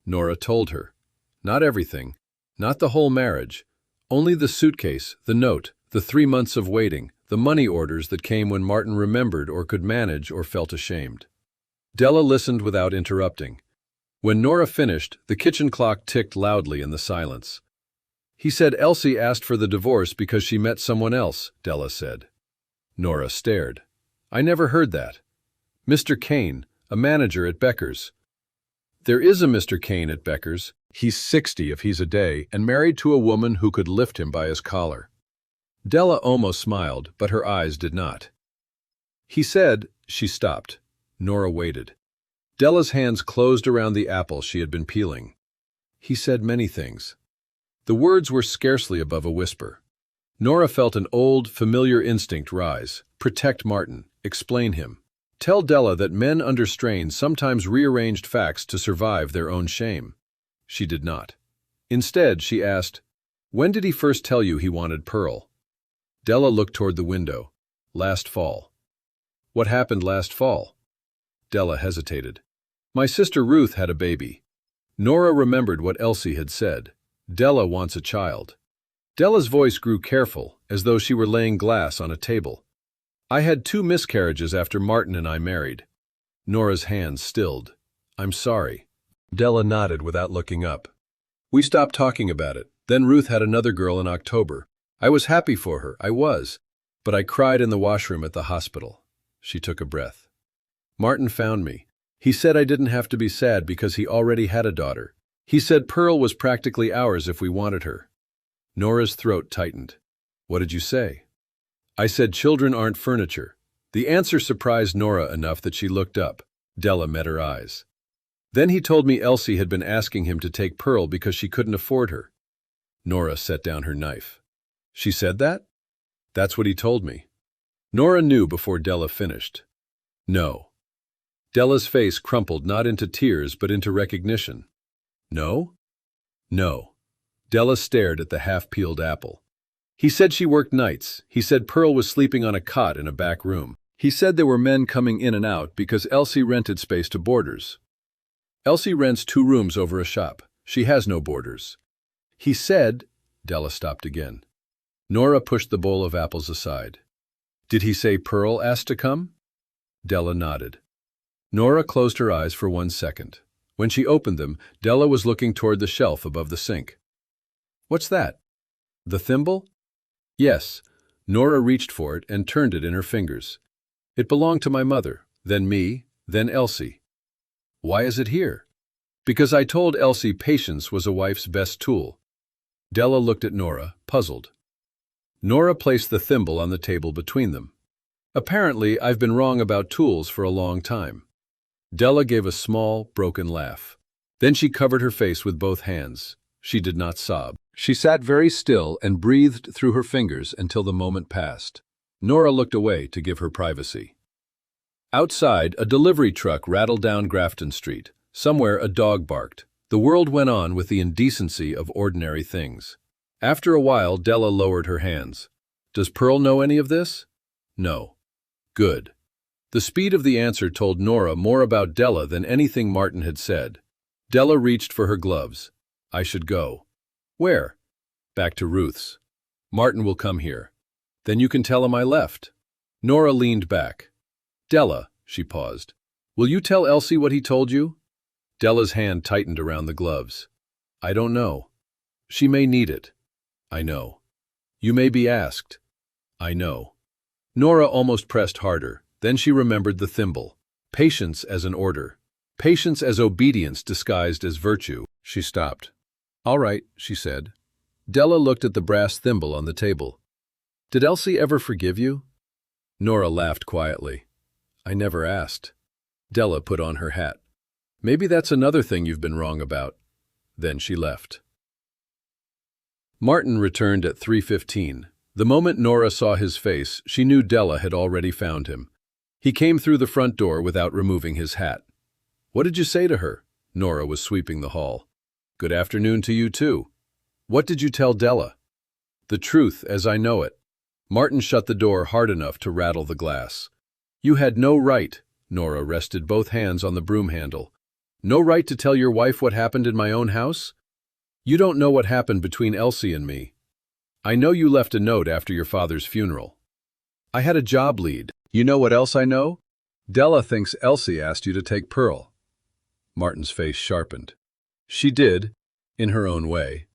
Nora told her. Not everything. Not the whole marriage. Only the suitcase, the note, the 3 months of waiting, the money orders that came when Martin remembered or could manage or felt ashamed. Della listened without interrupting. When Nora finished, the kitchen clock ticked loudly in the silence. He said Elsie asked for the divorce because she met someone else, Della said. Nora stared. I never heard that. Mr. Kane, a manager at Becker's. There is a Mr. Kane at Becker's. He's 60 if he's a day and married to a woman who could lift him by his collar. Della almost smiled, but her eyes did not. He said, she stopped. Nora waited. Della's hands closed around the apple she had been peeling. He said many things. The words were scarcely above a whisper. Nora felt an old, familiar instinct rise. Protect Martin. Explain him. Tell Della that men under strain sometimes rearranged facts to survive their own shame. She did not. Instead, she asked, when did he first tell you he wanted Pearl? Della looked toward the window. Last fall. What happened last fall? Della hesitated. My sister Ruth had a baby. Nora remembered what Elsie had said. Della wants a child. Della's voice grew careful, as though she were laying glass on a table. I had 2 miscarriages after Martin and I married. Nora's hands stilled. I'm sorry. Della nodded without looking up. We stopped talking about it. Then Ruth had another girl in October. I was happy for her, I was. But I cried in the washroom at the hospital. She took a breath. Martin found me. He said I didn't have to be sad because he already had a daughter. He said Pearl was practically ours if we wanted her. Nora's throat tightened. What did you say? I said children aren't furniture. The answer surprised Nora enough that she looked up. Della met her eyes. Then he told me Elsie had been asking him to take Pearl because she couldn't afford her. Nora set down her knife. She said that? That's what he told me. Nora knew before Della finished. No. Della's face crumpled not into tears but into recognition. No? No. Della stared at the half-peeled apple. He said she worked nights. He said Pearl was sleeping on a cot in a back room. He said there were men coming in and out because Elsie rented space to boarders. Elsie rents 2 rooms over a shop. She has no boarders. He said... Della stopped again. Nora pushed the bowl of apples aside. Did he say Pearl asked to come? Della nodded. Nora closed her eyes for 1 second. When she opened them, Della was looking toward the shelf above the sink. What's that? The thimble? Yes. Nora reached for it and turned it in her fingers. It belonged to my mother, then me, then Elsie. Why is it here? Because I told Elsie patience was a wife's best tool. Della looked at Nora, puzzled. Nora placed the thimble on the table between them. Apparently, I've been wrong about tools for a long time. Della gave a small, broken laugh. Then she covered her face with both hands. She did not sob. She sat very still and breathed through her fingers until the moment passed. Nora looked away to give her privacy. Outside, a delivery truck rattled down Grafton Street. Somewhere, a dog barked. The world went on with the indecency of ordinary things. After a while, Della lowered her hands. Does Pearl know any of this? No. Good. The speed of the answer told Nora more about Della than anything Martin had said. Della reached for her gloves. I should go. Where? Back to Ruth's. Martin will come here. Then you can tell him I left. Nora leaned back. Della, she paused. Will you tell Elsie what he told you? Della's hand tightened around the gloves. I don't know. She may need it. I know. You may be asked. I know. Nora almost pressed harder. Then she remembered the thimble. Patience as an order. Patience as obedience disguised as virtue. She stopped. All right, she said. Della looked at the brass thimble on the table. Did Elsie ever forgive you? Nora laughed quietly. I never asked. Della put on her hat. Maybe that's another thing you've been wrong about. Then she left. Martin returned at 3:15. The moment Nora saw his face, she knew Della had already found him. He came through the front door without removing his hat. What did you say to her? Nora was sweeping the hall. Good afternoon to you too. What did you tell Della? The truth as I know it. Martin shut the door hard enough to rattle the glass. You had no right, Nora rested both hands on the broom handle. No right to tell your wife what happened in my own house? You don't know what happened between Elsie and me. I know you left a note after your father's funeral. I had a job lead. You know what else I know? Della thinks Elsie asked you to take Pearl. Martin's face sharpened. She did, in her own way.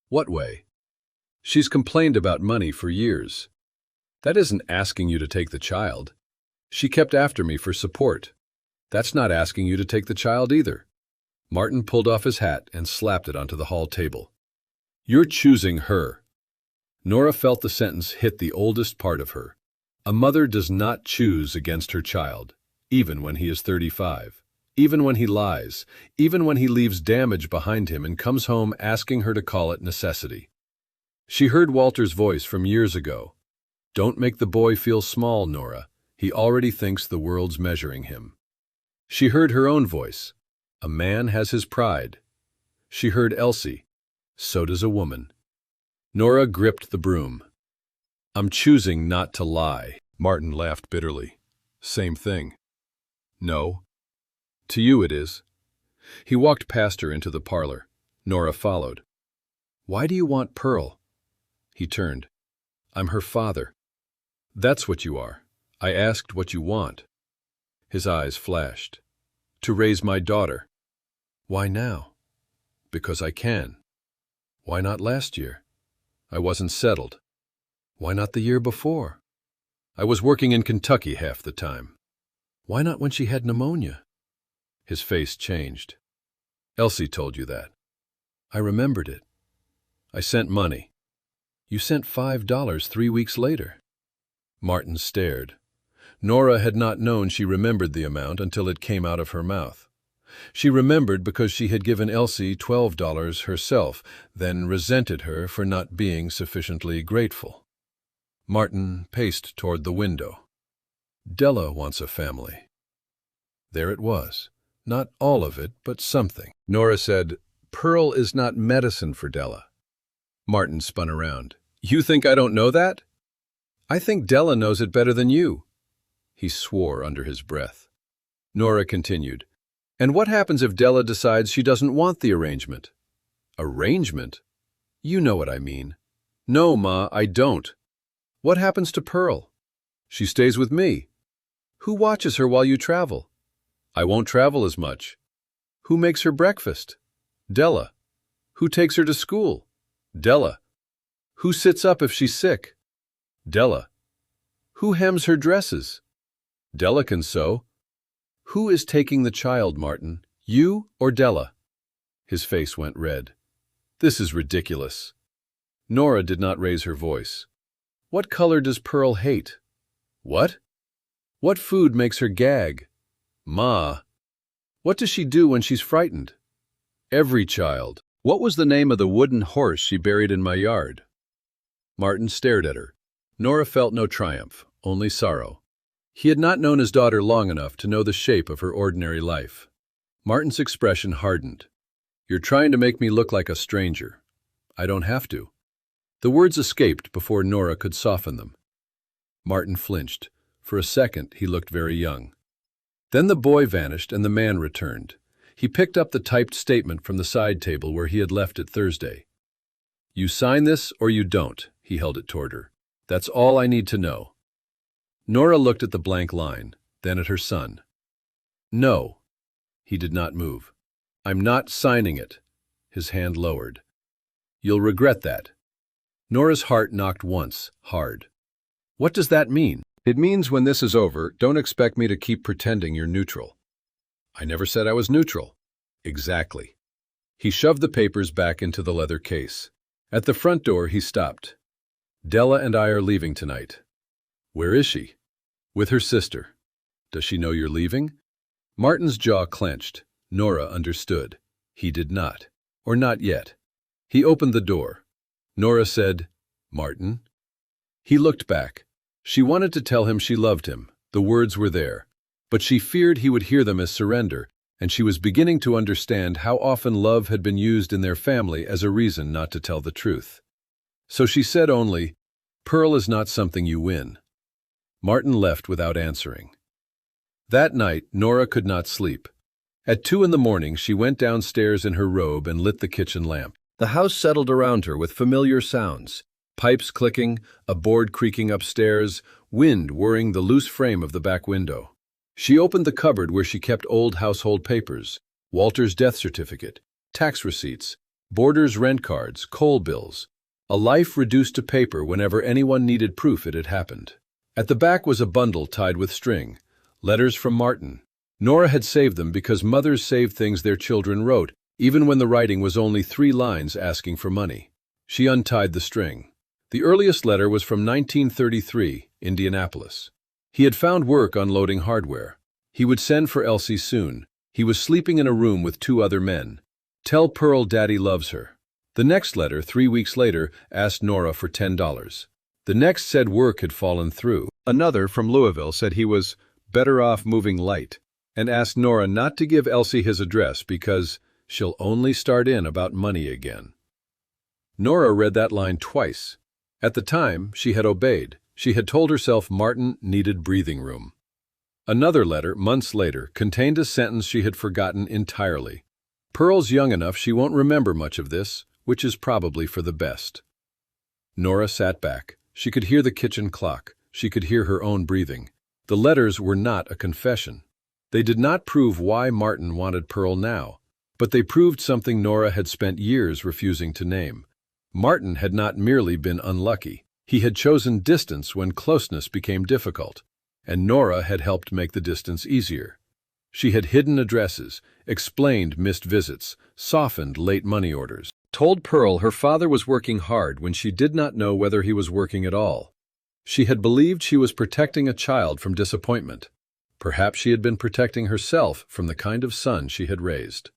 What way? She's complained about money for years. That isn't asking you to take the child. She kept after me for support. That's not asking you to take the child either. Martin pulled off his hat and slapped it onto the hall table. You're choosing her. Nora felt the sentence hit the oldest part of her. A mother does not choose against her child, even when he is 35, even when he lies, even when he leaves damage behind him and comes home asking her to call it necessity. She heard Walter's voice from years ago. Don't make the boy feel small, Nora. He already thinks the world's measuring him. She heard her own voice. A man has his pride. She heard Elsie. So does a woman. Nora gripped the broom. I'm choosing not to lie. Martin laughed bitterly. Same thing. No. To you it is. He walked past her into the parlor. Nora followed. Why do you want Pearl? He turned. I'm her father. That's what you are. I asked what you want. His eyes flashed. To raise my daughter. Why now? Because I can. Why not last year? I wasn't settled. Why not the year before? I was working in Kentucky half the time. Why not when she had pneumonia? His face changed. Elsie told you that. I remembered it. I sent money. You sent $5 3 weeks later. Martin stared. Nora had not known she remembered the amount until it came out of her mouth. She remembered because she had given Elsie $12 herself, then resented her for not being sufficiently grateful. Martin paced toward the window. Della wants a family. There it was. Not all of it, but something. Nora said, Pearl is not medicine for Della. Martin spun around. You think I don't know that? I think Della knows it better than you. He swore under his breath. Nora continued. And what happens if Della decides she doesn't want the arrangement? Arrangement? You know what I mean. No, Ma, I don't. What happens to Pearl? She stays with me. Who watches her while you travel? I won't travel as much. Who makes her breakfast? Della. Who takes her to school? Della. Who sits up if she's sick? Della. Who hems her dresses? Della can sew. Who is taking the child, Martin? You or Della? His face went red. This is ridiculous. Nora did not raise her voice. What color does Pearl hate? What? What food makes her gag? Ma. What does she do when she's frightened? Every child. What was the name of the wooden horse she buried in my yard? Martin stared at her. Nora felt no triumph, only sorrow. He had not known his daughter long enough to know the shape of her ordinary life. Martin's expression hardened. "You're trying to make me look like a stranger. I don't have to." The words escaped before Nora could soften them. Martin flinched. For a second, he looked very young. Then the boy vanished and the man returned. He picked up the typed statement from the side table where he had left it Thursday. "You sign this or you don't," he held it toward her. "That's all I need to know." Nora looked at the blank line, then at her son. "No." He did not move. "I'm not signing it." His hand lowered. "You'll regret that." Nora's heart knocked once, hard. "What does that mean?" "It means when this is over, don't expect me to keep pretending you're neutral." "I never said I was neutral." "Exactly." He shoved the papers back into the leather case. At the front door, he stopped. "Della and I are leaving tonight." "Where is she?" "With her sister." "Does she know you're leaving?" Martin's jaw clenched. Nora understood. He did not. Or not yet. He opened the door. Nora said, "Martin?" He looked back. She wanted to tell him she loved him. The words were there. But she feared he would hear them as surrender, and she was beginning to understand how often love had been used in their family as a reason not to tell the truth. So she said only, "Pearl is not something you win." Martin left without answering. That night, Nora could not sleep. At 2 a.m, she went downstairs in her robe and lit the kitchen lamp. The house settled around her with familiar sounds. Pipes clicking, a board creaking upstairs, wind whirring the loose frame of the back window. She opened the cupboard where she kept old household papers, Walter's death certificate, tax receipts, boarders' rent cards, coal bills. A life reduced to paper whenever anyone needed proof it had happened. At the back was a bundle tied with string, letters from Martin. Nora had saved them because mothers saved things their children wrote, even when the writing was only 3 lines asking for money. She untied the string. The earliest letter was from 1933, Indianapolis. He had found work unloading hardware. He would send for Elsie soon. He was sleeping in a room with 2 other men. "Tell Pearl Daddy loves her." The next letter, 3 weeks later, asked Nora for $10. The next said work had fallen through. Another, from Louisville, said he was better off moving light, and asked Nora not to give Elsie his address because she'll only start in about money again. Nora read that line twice. At the time, she had obeyed. She had told herself Martin needed breathing room. Another letter, months later, contained a sentence she had forgotten entirely. "Pearl's young enough she won't remember much of this, which is probably for the best." Nora sat back. She could hear the kitchen clock. She could hear her own breathing. The letters were not a confession. They did not prove why Martin wanted Pearl now, but they proved something Nora had spent years refusing to name. Martin had not merely been unlucky. He had chosen distance when closeness became difficult, and Nora had helped make the distance easier. She had hidden addresses, explained missed visits, softened late money orders, told Pearl her father was working hard when she did not know whether he was working at all. She had believed she was protecting a child from disappointment. Perhaps she had been protecting herself from the kind of son she had raised.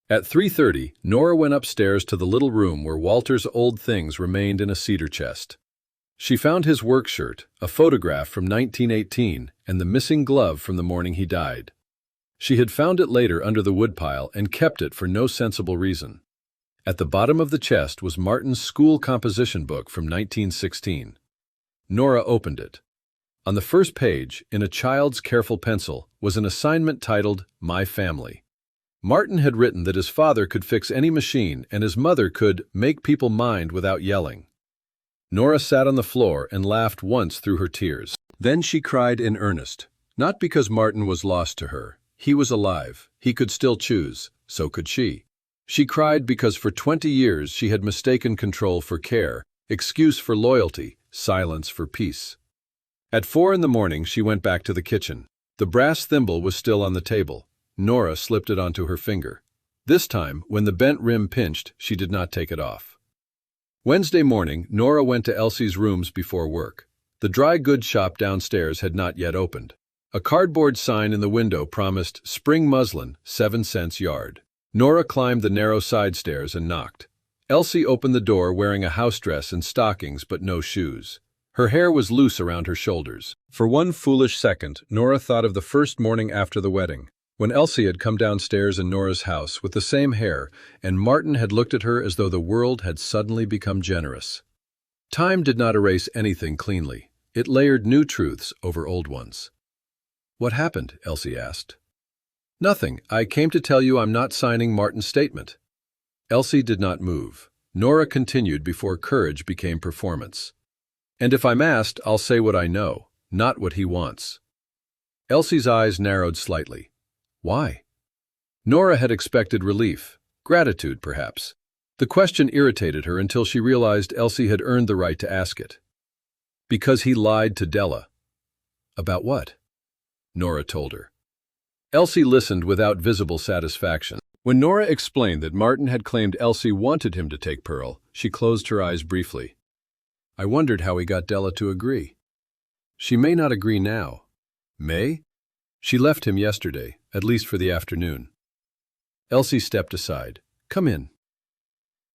At 3:30, Nora went upstairs to the little room where Walter's old things remained in a cedar chest. She found his work shirt, a photograph from 1918, and the missing glove from the morning he died. She had found it later under the woodpile and kept it for no sensible reason. At the bottom of the chest was Martin's school composition book from 1916. Nora opened it. On the first page, in a child's careful pencil, was an assignment titled, "My Family." Martin had written that his father could fix any machine and his mother could make people mind without yelling. Nora sat on the floor and laughed once through her tears. Then she cried in earnest, not because Martin was lost to her. He was alive. He could still choose. So could she. She cried because for 20 years she had mistaken control for care, excuse for loyalty, silence for peace. At 4 a.m, she went back to the kitchen. The brass thimble was still on the table. Nora slipped it onto her finger. This time, when the bent rim pinched, she did not take it off. Wednesday morning, Nora went to Elsie's rooms before work. The dry goods shop downstairs had not yet opened. A cardboard sign in the window promised spring muslin, 7 cents yard. Nora climbed the narrow side stairs and knocked. Elsie opened the door wearing a house dress and stockings but no shoes. Her hair was loose around her shoulders. For one foolish second, Nora thought of the first morning after the wedding, when Elsie had come downstairs in Nora's house with the same hair, and Martin had looked at her as though the world had suddenly become generous. Time did not erase anything cleanly. It layered new truths over old ones. "What happened?" Elsie asked. "Nothing. I came to tell you I'm not signing Martin's statement." Elsie did not move. Nora continued before courage became performance. "And if I'm asked, I'll say what I know, not what he wants." Elsie's eyes narrowed slightly. Why? Nora had expected relief, gratitude perhaps. The question irritated her until she realized Elsie had earned the right to ask it. "Because he lied to Della." "About what?" Nora told her. Elsie listened without visible satisfaction. When Nora explained that Martin had claimed Elsie wanted him to take Pearl, she closed her eyes briefly. "I wondered how he got Della to agree." "She may not agree now." "May?" "She left him yesterday, at least for the afternoon." Elsie stepped aside. "Come in."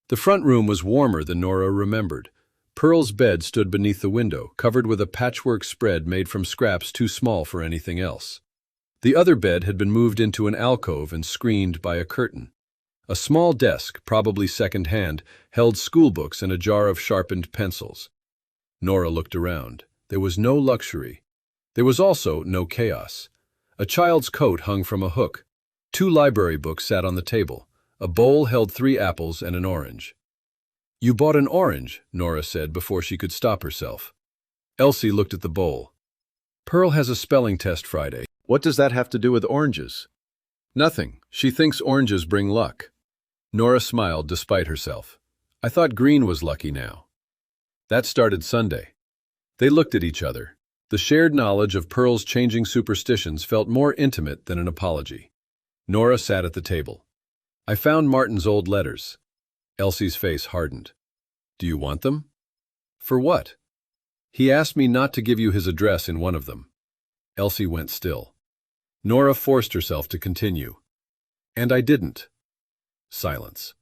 The front room was warmer than Nora remembered. Pearl's bed stood beneath the window, covered with a patchwork spread made from scraps too small for anything else. The other bed had been moved into an alcove and screened by a curtain. A small desk, probably second-hand, held schoolbooks and a jar of sharpened pencils. Nora looked around. There was no luxury. There was also no chaos. A child's coat hung from a hook. 2 library books sat on the table. A bowl held 3 apples and an orange. "You bought an orange," Nora said before she could stop herself. Elsie looked at the bowl. "Pearl has a spelling test Friday. What does that have to do with oranges?" "Nothing. She thinks oranges bring luck." Nora smiled despite herself. "I thought green was lucky now." That started Sunday. They looked at each other. The shared knowledge of Pearl's changing superstitions felt more intimate than an apology. Nora sat at the table. "I found Martin's old letters." Elsie's face hardened. "Do you want them?" "For what?" "He asked me not to give you his address in one of them." Elsie went still. Nora forced herself to continue. "And I didn't." Silence.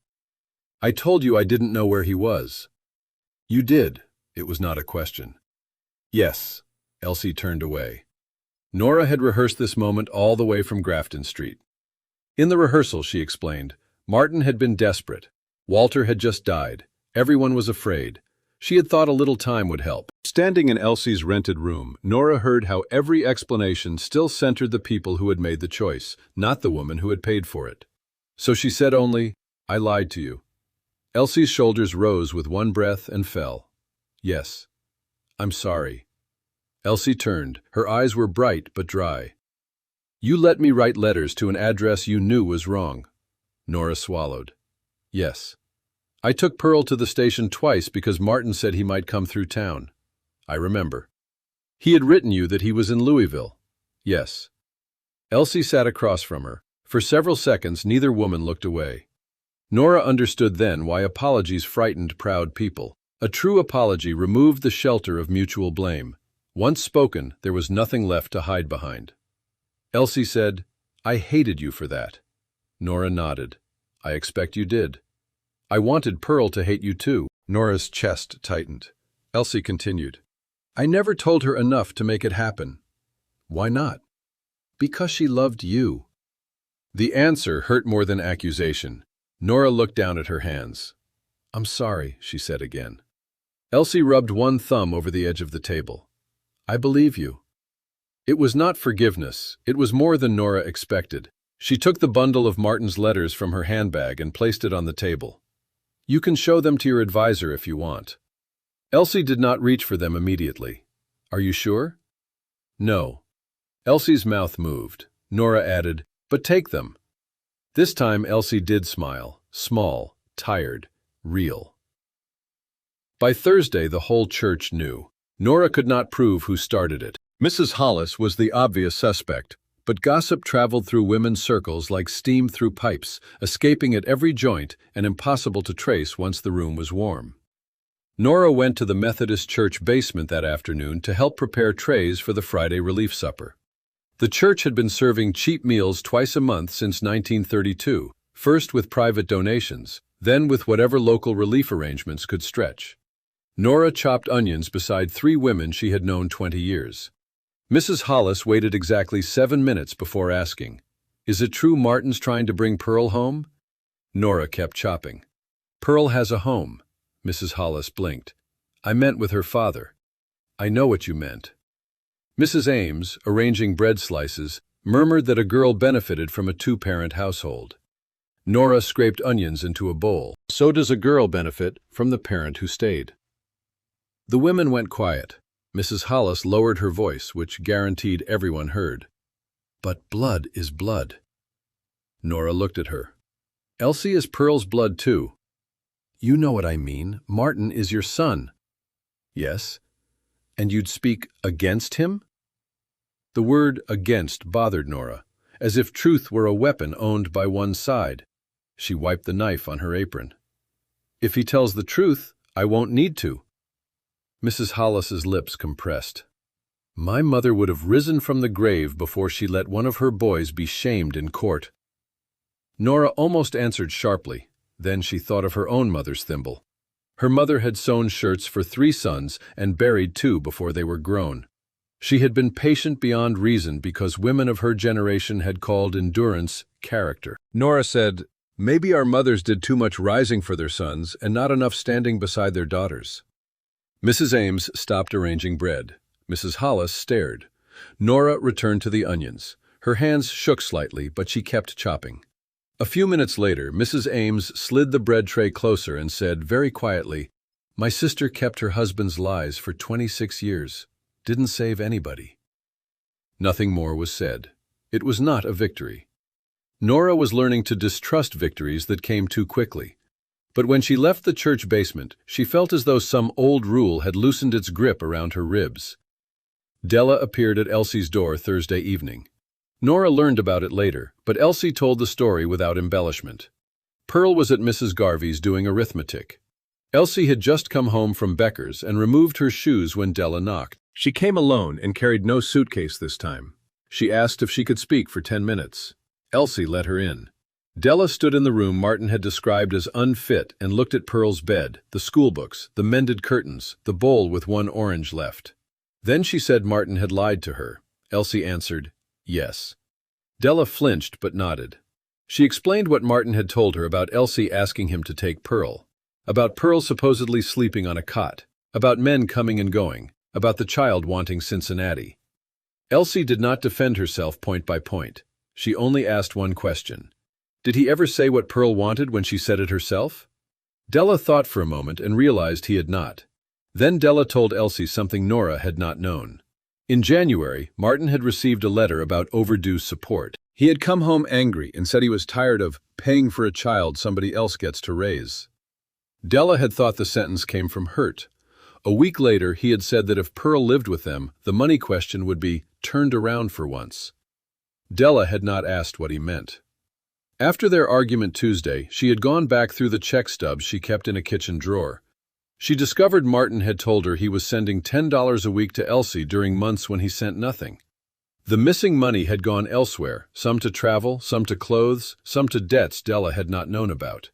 "I told you I didn't know where he was." "You did." It was not a question. "Yes." Elsie turned away. Nora had rehearsed this moment all the way from Grafton Street. In the rehearsal, she explained, Martin had been desperate. Walter had just died. Everyone was afraid. She had thought a little time would help. Standing in Elsie's rented room, Nora heard how every explanation still centered the people who had made the choice, not the woman who had paid for it. So she said only, "I lied to you." Elsie's shoulders rose with one breath and fell. "Yes. I'm sorry." Elsie turned. Her eyes were bright but dry. "You let me write letters to an address you knew was wrong." Nora swallowed. "Yes. I took Pearl to the station twice because Martin said he might come through town." "I remember." "He had written you that he was in Louisville." "Yes." Elsie sat across from her. For several seconds, neither woman looked away. Nora understood then why apologies frightened proud people. A true apology removed the shelter of mutual blame. Once spoken, there was nothing left to hide behind. Elsie said, "I hated you for that." Nora nodded. "I expect you did." "I wanted Pearl to hate you too." Nora's chest tightened. Elsie continued, "I never told her enough to make it happen." "Why not?" "Because she loved you." The answer hurt more than accusation. Nora looked down at her hands. "I'm sorry," she said again. Elsie rubbed one thumb over the edge of the table. "I believe you." It was not forgiveness. It was more than Nora expected. She took the bundle of Martin's letters from her handbag and placed it on the table. "You can show them to your advisor if you want." Elsie did not reach for them immediately. "Are you sure?" "No." Elsie's mouth moved. Nora added, "But take them." This time Elsie did smile. Small, tired, real. By Thursday, the whole church knew. Nora could not prove who started it. Mrs. Hollis was the obvious suspect, but gossip traveled through women's circles like steam through pipes, escaping at every joint and impossible to trace once the room was warm. Nora went to the Methodist church basement that afternoon to help prepare trays for the Friday relief supper. The church had been serving cheap meals twice a month since 1932, first with private donations, then with whatever local relief arrangements could stretch. Nora chopped onions beside 3 women she had known 20 years. Mrs. Hollis waited exactly 7 minutes before asking, "Is it true Martin's trying to bring Pearl home?" Nora kept chopping. "Pearl has a home." Mrs. Hollis blinked. "I meant with her father." "I know what you meant." Mrs. Ames, arranging bread slices, murmured that a girl benefited from a 2-parent household. Nora scraped onions into a bowl. "So does a girl benefit from the parent who stayed." The women went quiet. Mrs. Hollis lowered her voice, which guaranteed everyone heard. "But blood is blood." Nora looked at her. "Elsie is Pearl's blood too." "You know what I mean. Martin is your son." "Yes. And you'd speak against him?" The word "against" bothered Nora, as if truth were a weapon owned by one side. She wiped the knife on her apron. "If he tells the truth, I won't need to." Mrs. Hollis's lips compressed. "My mother would have risen from the grave before she let one of her boys be shamed in court." Nora almost answered sharply. Then she thought of her own mother's thimble. Her mother had sewn shirts for 3 sons and buried 2 before they were grown. She had been patient beyond reason because women of her generation had called endurance character. Nora said, "Maybe our mothers did too much rising for their sons and not enough standing beside their daughters." Mrs. Ames stopped arranging bread. Mrs. Hollis stared. Nora returned to the onions. Her hands shook slightly, but she kept chopping. A few minutes later, Mrs. Ames slid the bread tray closer and said very quietly, "My sister kept her husband's lies for 26 years. Didn't save anybody." Nothing more was said. It was not a victory. Nora was learning to distrust victories that came too quickly. But when she left the church basement, she felt as though some old rule had loosened its grip around her ribs. Della appeared at Elsie's door Thursday evening. Nora learned about it later, but Elsie told the story without embellishment. Pearl was at Mrs. Garvey's doing arithmetic. Elsie had just come home from Becker's and removed her shoes when Della knocked. She came alone and carried no suitcase this time. She asked if she could speak for 10 minutes. Elsie let her in. Della stood in the room Martin had described as unfit and looked at Pearl's bed, the schoolbooks, the mended curtains, the bowl with 1 orange left. Then she said Martin had lied to her. Elsie answered, "Yes." Della flinched but nodded. She explained what Martin had told her about Elsie asking him to take Pearl, about Pearl supposedly sleeping on a cot, about men coming and going, about the child wanting Cincinnati. Elsie did not defend herself point by point. She only asked one question. Did he ever say what Pearl wanted when she said it herself? Della thought for a moment and realized he had not. Then Della told Elsie something Nora had not known. In January, Martin had received a letter about overdue support. He had come home angry and said he was tired of paying for a child somebody else gets to raise. Della had thought the sentence came from hurt. A week later, he had said that if Pearl lived with them, the money question would be turned around for once. Della had not asked what he meant. After their argument Tuesday, she had gone back through the check stubs she kept in a kitchen drawer. She discovered Martin had told her he was sending $10 a week to Elsie during months when he sent nothing. The missing money had gone elsewhere, some to travel, some to clothes, some to debts Della had not known about.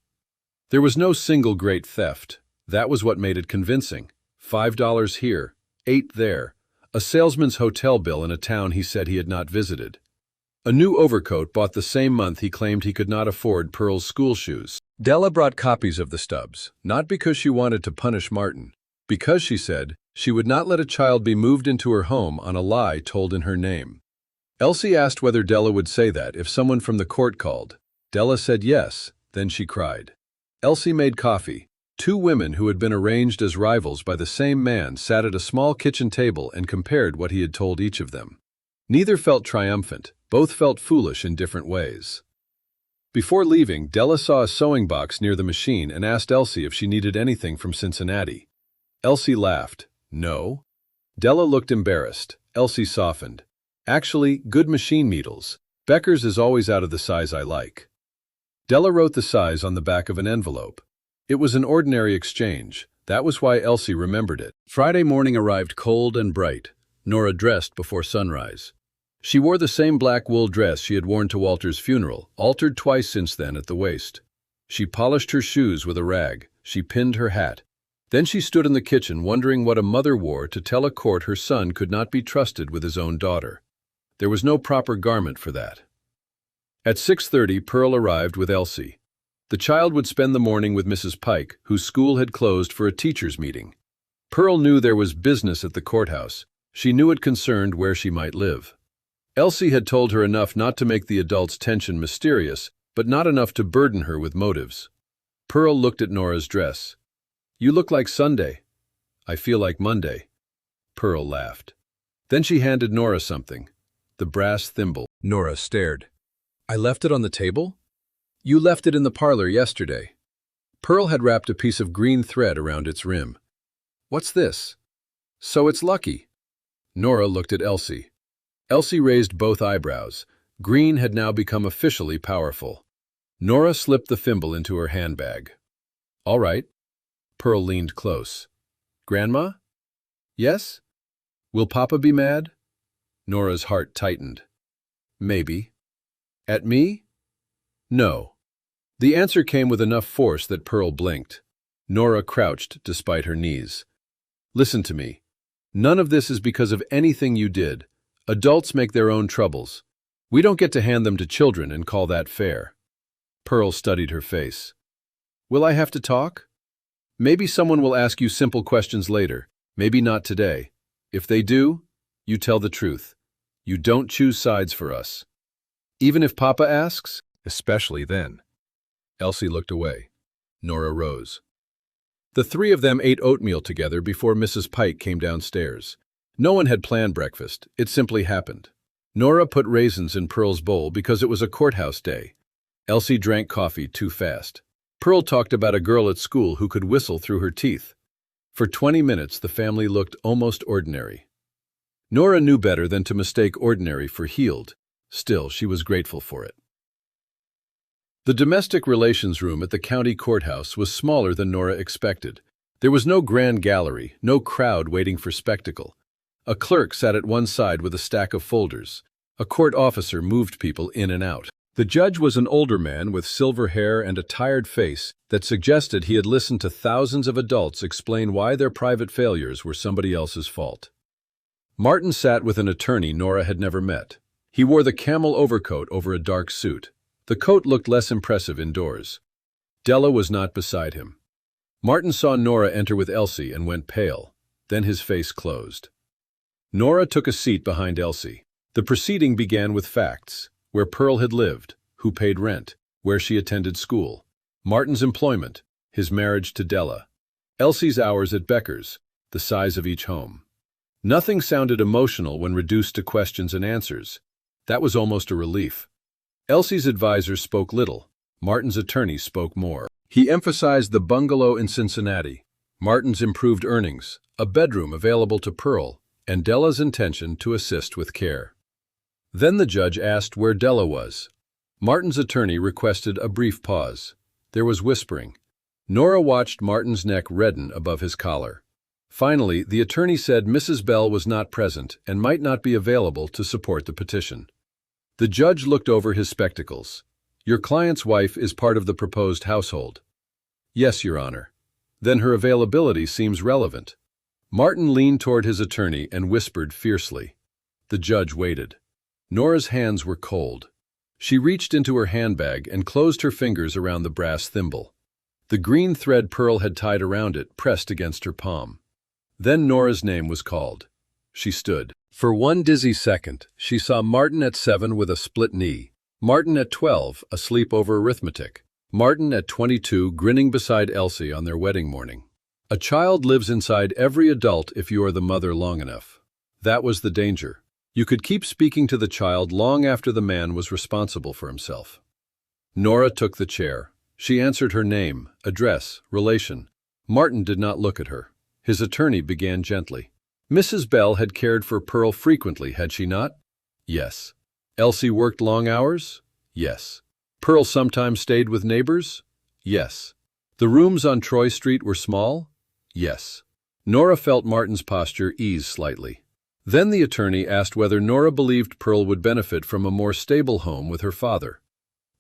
There was no single great theft. That was what made it convincing. $5 here, $8 there, a salesman's hotel bill in a town he said he had not visited. A new overcoat bought the same month he claimed he could not afford Pearl's school shoes. Della brought copies of the stubs, not because she wanted to punish Martin, because, she said, she would not let a child be moved into her home on a lie told in her name. Elsie asked whether Della would say that if someone from the court called. Della said yes, then she cried. Elsie made coffee. 2 women who had been arranged as rivals by the same man sat at a small kitchen table and compared what he had told each of them. Neither felt triumphant. Both felt foolish in different ways. Before leaving, Della saw a sewing box near the machine and asked Elsie if she needed anything from Cincinnati. Elsie laughed. No. Della looked embarrassed. Elsie softened. Actually, good machine needles. Becker's is always out of the size I like. Della wrote the size on the back of an envelope. It was an ordinary exchange. That was why Elsie remembered it. Friday morning arrived cold and bright. Nora dressed before sunrise. She wore the same black wool dress she had worn to Walter's funeral, altered twice since then at the waist. She polished her shoes with a rag. She pinned her hat. Then she stood in the kitchen wondering what a mother wore to tell a court her son could not be trusted with his own daughter. There was no proper garment for that. At 6:30, Pearl arrived with Elsie. The child would spend the morning with Mrs. Pike, whose school had closed for a teachers' meeting. Pearl knew there was business at the courthouse. She knew it concerned where she might live. Elsie had told her enough not to make the adults' tension mysterious, but not enough to burden her with motives. Pearl looked at Nora's dress. "You look like Sunday." "I feel like Monday." Pearl laughed. Then she handed Nora something. The brass thimble. Nora stared. "I left it on the table?" "You left it in the parlor yesterday." Pearl had wrapped a piece of green thread around its rim. "What's this?" "So it's lucky." Nora looked at Elsie. Elsie raised both eyebrows. Green had now become officially powerful. Nora slipped the thimble into her handbag. "All right." Pearl leaned close. "Grandma?" "Yes?" "Will Papa be mad?" Nora's heart tightened. "Maybe." "At me?" "No." The answer came with enough force that Pearl blinked. Nora crouched despite her knees. "Listen to me. None of this is because of anything you did. Adults make their own troubles. We don't get to hand them to children and call that fair." Pearl studied her face. "Will I have to talk?" "Maybe someone will ask you simple questions later. Maybe not today. If they do, you tell the truth. You don't choose sides for us." "Even if Papa asks?" "Especially then." Elsie looked away. Nora rose. The three of them ate oatmeal together before Mrs. Pike came downstairs. No one had planned breakfast. It simply happened. Nora put raisins in Pearl's bowl because it was a courthouse day. Elsie drank coffee too fast. Pearl talked about a girl at school who could whistle through her teeth. For 20 minutes, the family looked almost ordinary. Nora knew better than to mistake ordinary for healed. Still, she was grateful for it. The domestic relations room at the county courthouse was smaller than Nora expected. There was no grand gallery, no crowd waiting for spectacle. A clerk sat at one side with a stack of folders. A court officer moved people in and out. The judge was an older man with silver hair and a tired face that suggested he had listened to thousands of adults explain why their private failures were somebody else's fault. Martin sat with an attorney Nora had never met. He wore the camel overcoat over a dark suit. The coat looked less impressive indoors. Della was not beside him. Martin saw Nora enter with Elsie and went pale. Then his face closed. Nora took a seat behind Elsie. The proceeding began with facts: where Pearl had lived, who paid rent, where she attended school, Martin's employment, his marriage to Della, Elsie's hours at Becker's, the size of each home. Nothing sounded emotional when reduced to questions and answers. That was almost a relief. Elsie's advisor spoke little. Martin's attorney spoke more. He emphasized the bungalow in Cincinnati, Martin's improved earnings, a bedroom available to Pearl, and Della's intention to assist with care. Then the judge asked where Della was. Martin's attorney requested a brief pause. There was whispering. Nora watched Martin's neck redden above his collar. Finally, the attorney said Mrs. Bell was not present and might not be available to support the petition. The judge looked over his spectacles. "Your client's wife is part of the proposed household." "Yes, Your Honor." "Then her availability seems relevant." Martin leaned toward his attorney and whispered fiercely. The judge waited. Nora's hands were cold. She reached into her handbag and closed her fingers around the brass thimble. The green thread Pearl had tied around it pressed against her palm. Then Nora's name was called. She stood. For one dizzy second, she saw Martin at 7 with a split knee, Martin at 12 asleep over arithmetic, Martin at 22 grinning beside Elsie on their wedding morning. A child lives inside every adult if you are the mother long enough. That was the danger. You could keep speaking to the child long after the man was responsible for himself. Nora took the chair. She answered her name, address, relation. Martin did not look at her. His attorney began gently. Mrs. Bell had cared for Pearl frequently, had she not? Yes. Elsie worked long hours? Yes. Pearl sometimes stayed with neighbors? Yes. The rooms on Troy Street were small? Yes. Nora felt Martin's posture ease slightly. Then the attorney asked whether Nora believed Pearl would benefit from a more stable home with her father.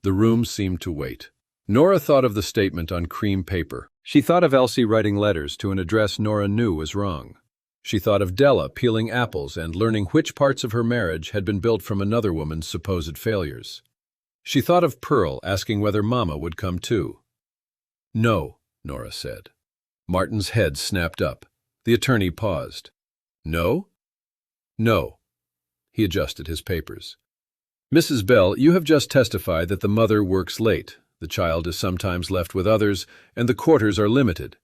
The room seemed to wait. Nora thought of the statement on cream paper. She thought of Elsie writing letters to an address Nora knew was wrong. She thought of Della peeling apples and learning which parts of her marriage had been built from another woman's supposed failures. She thought of Pearl asking whether Mama would come too. "No," Nora said. Martin's head snapped up. The attorney paused. "No?" "No." He adjusted his papers. "Mrs. Bell, you have just testified that the mother works late, the child is sometimes left with others, and the quarters are limited."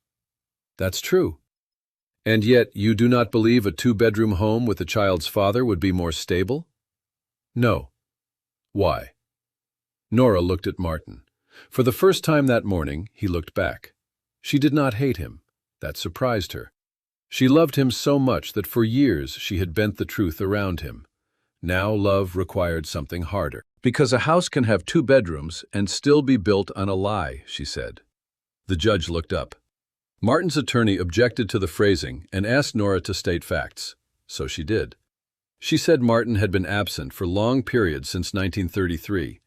"That's true." "And yet you do not believe a two-bedroom home with the child's father would be more stable?" "No." "Why?" Nora looked at Martin. For the first time that morning, he looked back. She did not hate him. That surprised her. She loved him so much that for years she had bent the truth around him. Now love required something harder. "Because a house can have 2 bedrooms and still be built on a lie," she said. The judge looked up. Martin's attorney objected to the phrasing and asked Nora to state facts. So she did. She said Martin had been absent for long periods since 1933.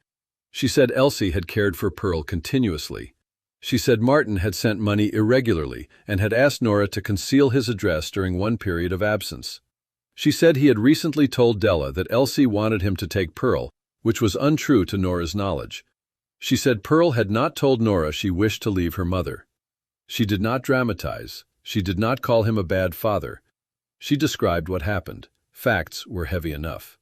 She said Elsie had cared for Pearl continuously. She said Martin had sent money irregularly and had asked Nora to conceal his address during one period of absence. She said he had recently told Della that Elsie wanted him to take Pearl, which was untrue to Nora's knowledge. She said Pearl had not told Nora she wished to leave her mother. She did not dramatize. She did not call him a bad father. She described what happened. Facts were heavy enough.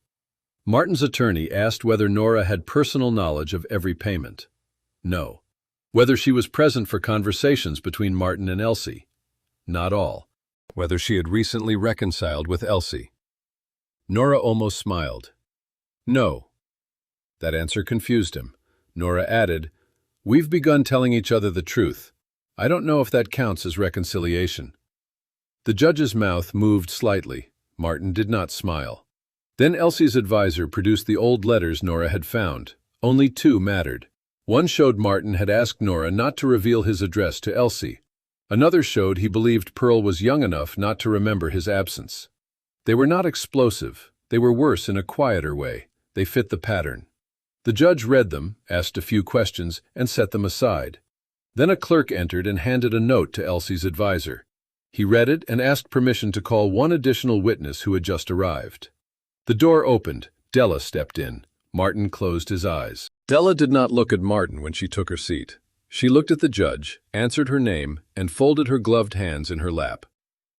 Martin's attorney asked whether Nora had personal knowledge of every payment. No. Whether she was present for conversations between Martin and Elsie. Not all. Whether she had recently reconciled with Elsie. Nora almost smiled. No. That answer confused him. Nora added, "We've begun telling each other the truth. I don't know if that counts as reconciliation." The judge's mouth moved slightly. Martin did not smile. Then Elsie's advisor produced the old letters Nora had found. Only 2 mattered. One showed Martin had asked Nora not to reveal his address to Elsie. Another showed he believed Pearl was young enough not to remember his absence. They were not explosive. They were worse in a quieter way. They fit the pattern. The judge read them, asked a few questions, and set them aside. Then a clerk entered and handed a note to Elsie's advisor. He read it and asked permission to call one additional witness who had just arrived. The door opened. Della stepped in. Martin closed his eyes. Della did not look at Martin when she took her seat. She looked at the judge, answered her name, and folded her gloved hands in her lap.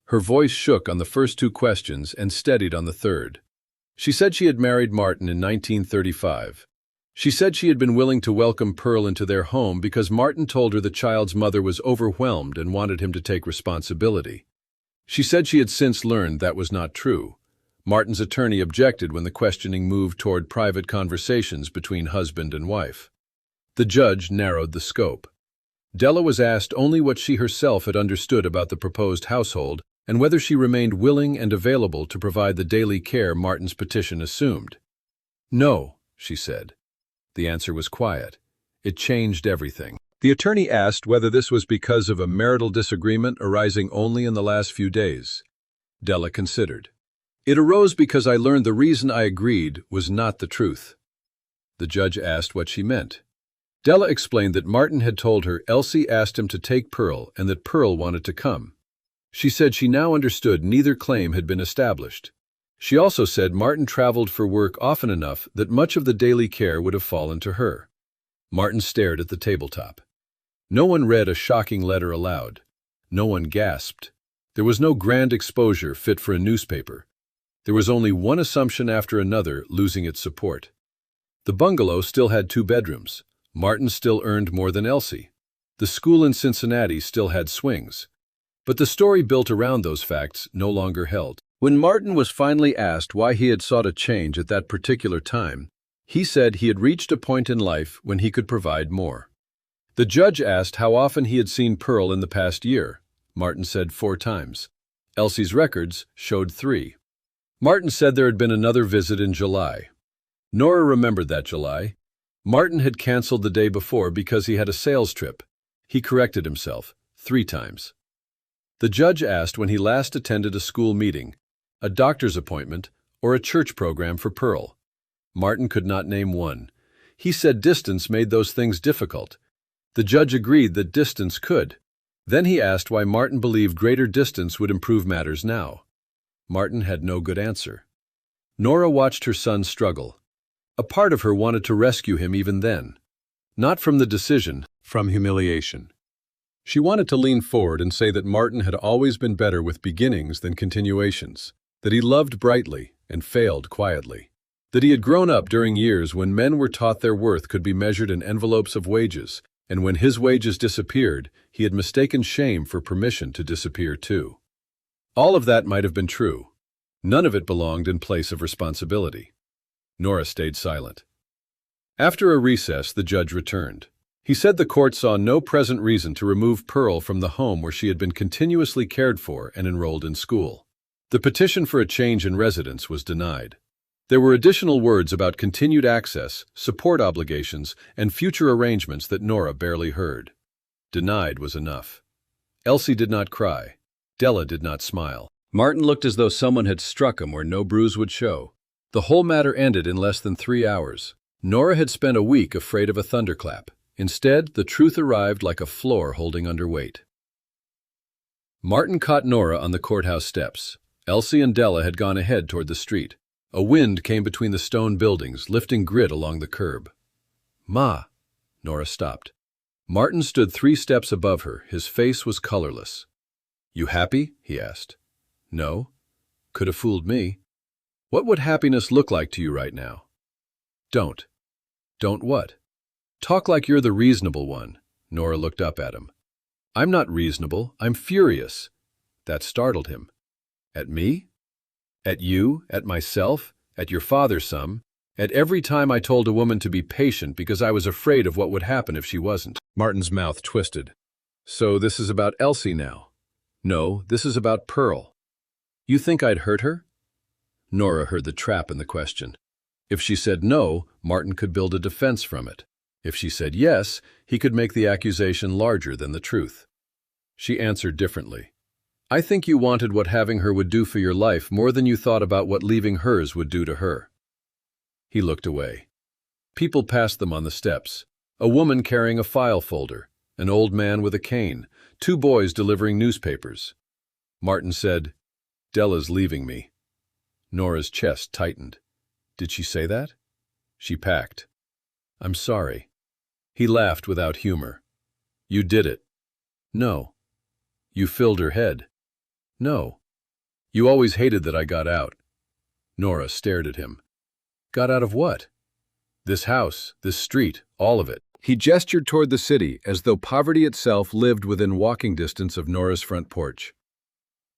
Her voice shook on the first 2 questions and steadied on the third. She said she had married Martin in 1935. She said she had been willing to welcome Pearl into their home because Martin told her the child's mother was overwhelmed and wanted him to take responsibility. She said she had since learned that was not true. Martin's attorney objected when the questioning moved toward private conversations between husband and wife. The judge narrowed the scope. Della was asked only what she herself had understood about the proposed household and whether she remained willing and available to provide the daily care Martin's petition assumed. "No," she said. The answer was quiet. It changed everything. The attorney asked whether this was because of a marital disagreement arising only in the last few days. Della considered. "It arose because I learned the reason I agreed was not the truth." The judge asked what she meant. Della explained that Martin had told her Elsie asked him to take Pearl and that Pearl wanted to come. She said she now understood neither claim had been established. She also said Martin traveled for work often enough that much of the daily care would have fallen to her. Martin stared at the tabletop. No one read a shocking letter aloud. No one gasped. There was no grand exposure fit for a newspaper. There was only one assumption after another losing its support. The bungalow still had 2 bedrooms. Martin still earned more than Elsie. The school in Cincinnati still had swings. But the story built around those facts no longer held. When Martin was finally asked why he had sought a change at that particular time, he said he had reached a point in life when he could provide more. The judge asked how often he had seen Pearl in the past year. Martin said 4 times. Elsie's records showed 3. Martin said there had been another visit in July. Nora remembered that July. Martin had canceled the day before because he had a sales trip. He corrected himself 3 times. The judge asked when he last attended a school meeting, a doctor's appointment, or a church program for Pearl. Martin could not name one. He said distance made those things difficult. The judge agreed that distance could. Then he asked why Martin believed greater distance would improve matters now. Martin had no good answer. Nora watched her son struggle. A part of her wanted to rescue him even then. Not from the decision, from humiliation. She wanted to lean forward and say that Martin had always been better with beginnings than continuations, that he loved brightly and failed quietly, that he had grown up during years when men were taught their worth could be measured in envelopes of wages, and when his wages disappeared, he had mistaken shame for permission to disappear too. All of that might have been true. None of it belonged in place of responsibility. Nora stayed silent. After a recess, the judge returned. He said the court saw no present reason to remove Pearl from the home where she had been continuously cared for and enrolled in school. The petition for a change in residence was denied. There were additional words about continued access, support obligations, and future arrangements that Nora barely heard. Denied was enough. Elsie did not cry. Della did not smile. Martin looked as though someone had struck him where no bruise would show. The whole matter ended in less than 3 hours. Nora had spent a week afraid of a thunderclap. Instead, the truth arrived like a floor holding under weight. Martin caught Nora on the courthouse steps. Elsie and Della had gone ahead toward the street. A wind came between the stone buildings, lifting grit along the curb. "Ma!" Nora stopped. Martin stood 3 steps above her. His face was colorless. "You happy?" he asked. "No. Could have fooled me. What would happiness look like to you right now?" "Don't." "Don't what?" "Talk like you're the reasonable one." Nora looked up at him. "I'm not reasonable. I'm furious." That startled him. "At me? At you? At myself? At your father some? At every time I told a woman to be patient because I was afraid of what would happen if she wasn't?" Martin's mouth twisted. "So this is about Elsie now?" "No, this is about Pearl." "You think I'd hurt her?" Nora heard the trap in the question. If she said no, Martin could build a defense from it. If she said yes, he could make the accusation larger than the truth. She answered differently. "I think you wanted what having her would do for your life more than you thought about what leaving hers would do to her." He looked away. People passed them on the steps. A woman carrying a file folder, an old man with a cane, 2 boys delivering newspapers. Martin said, "Della's leaving me." Nora's chest tightened. Did she say that? She packed. "I'm sorry." He laughed without humor. "You did it." "No." "You filled her head." "No." "You always hated that I got out." Nora stared at him. "Got out of what?" "This house, this street, all of it." He gestured toward the city as though poverty itself lived within walking distance of Nora's front porch.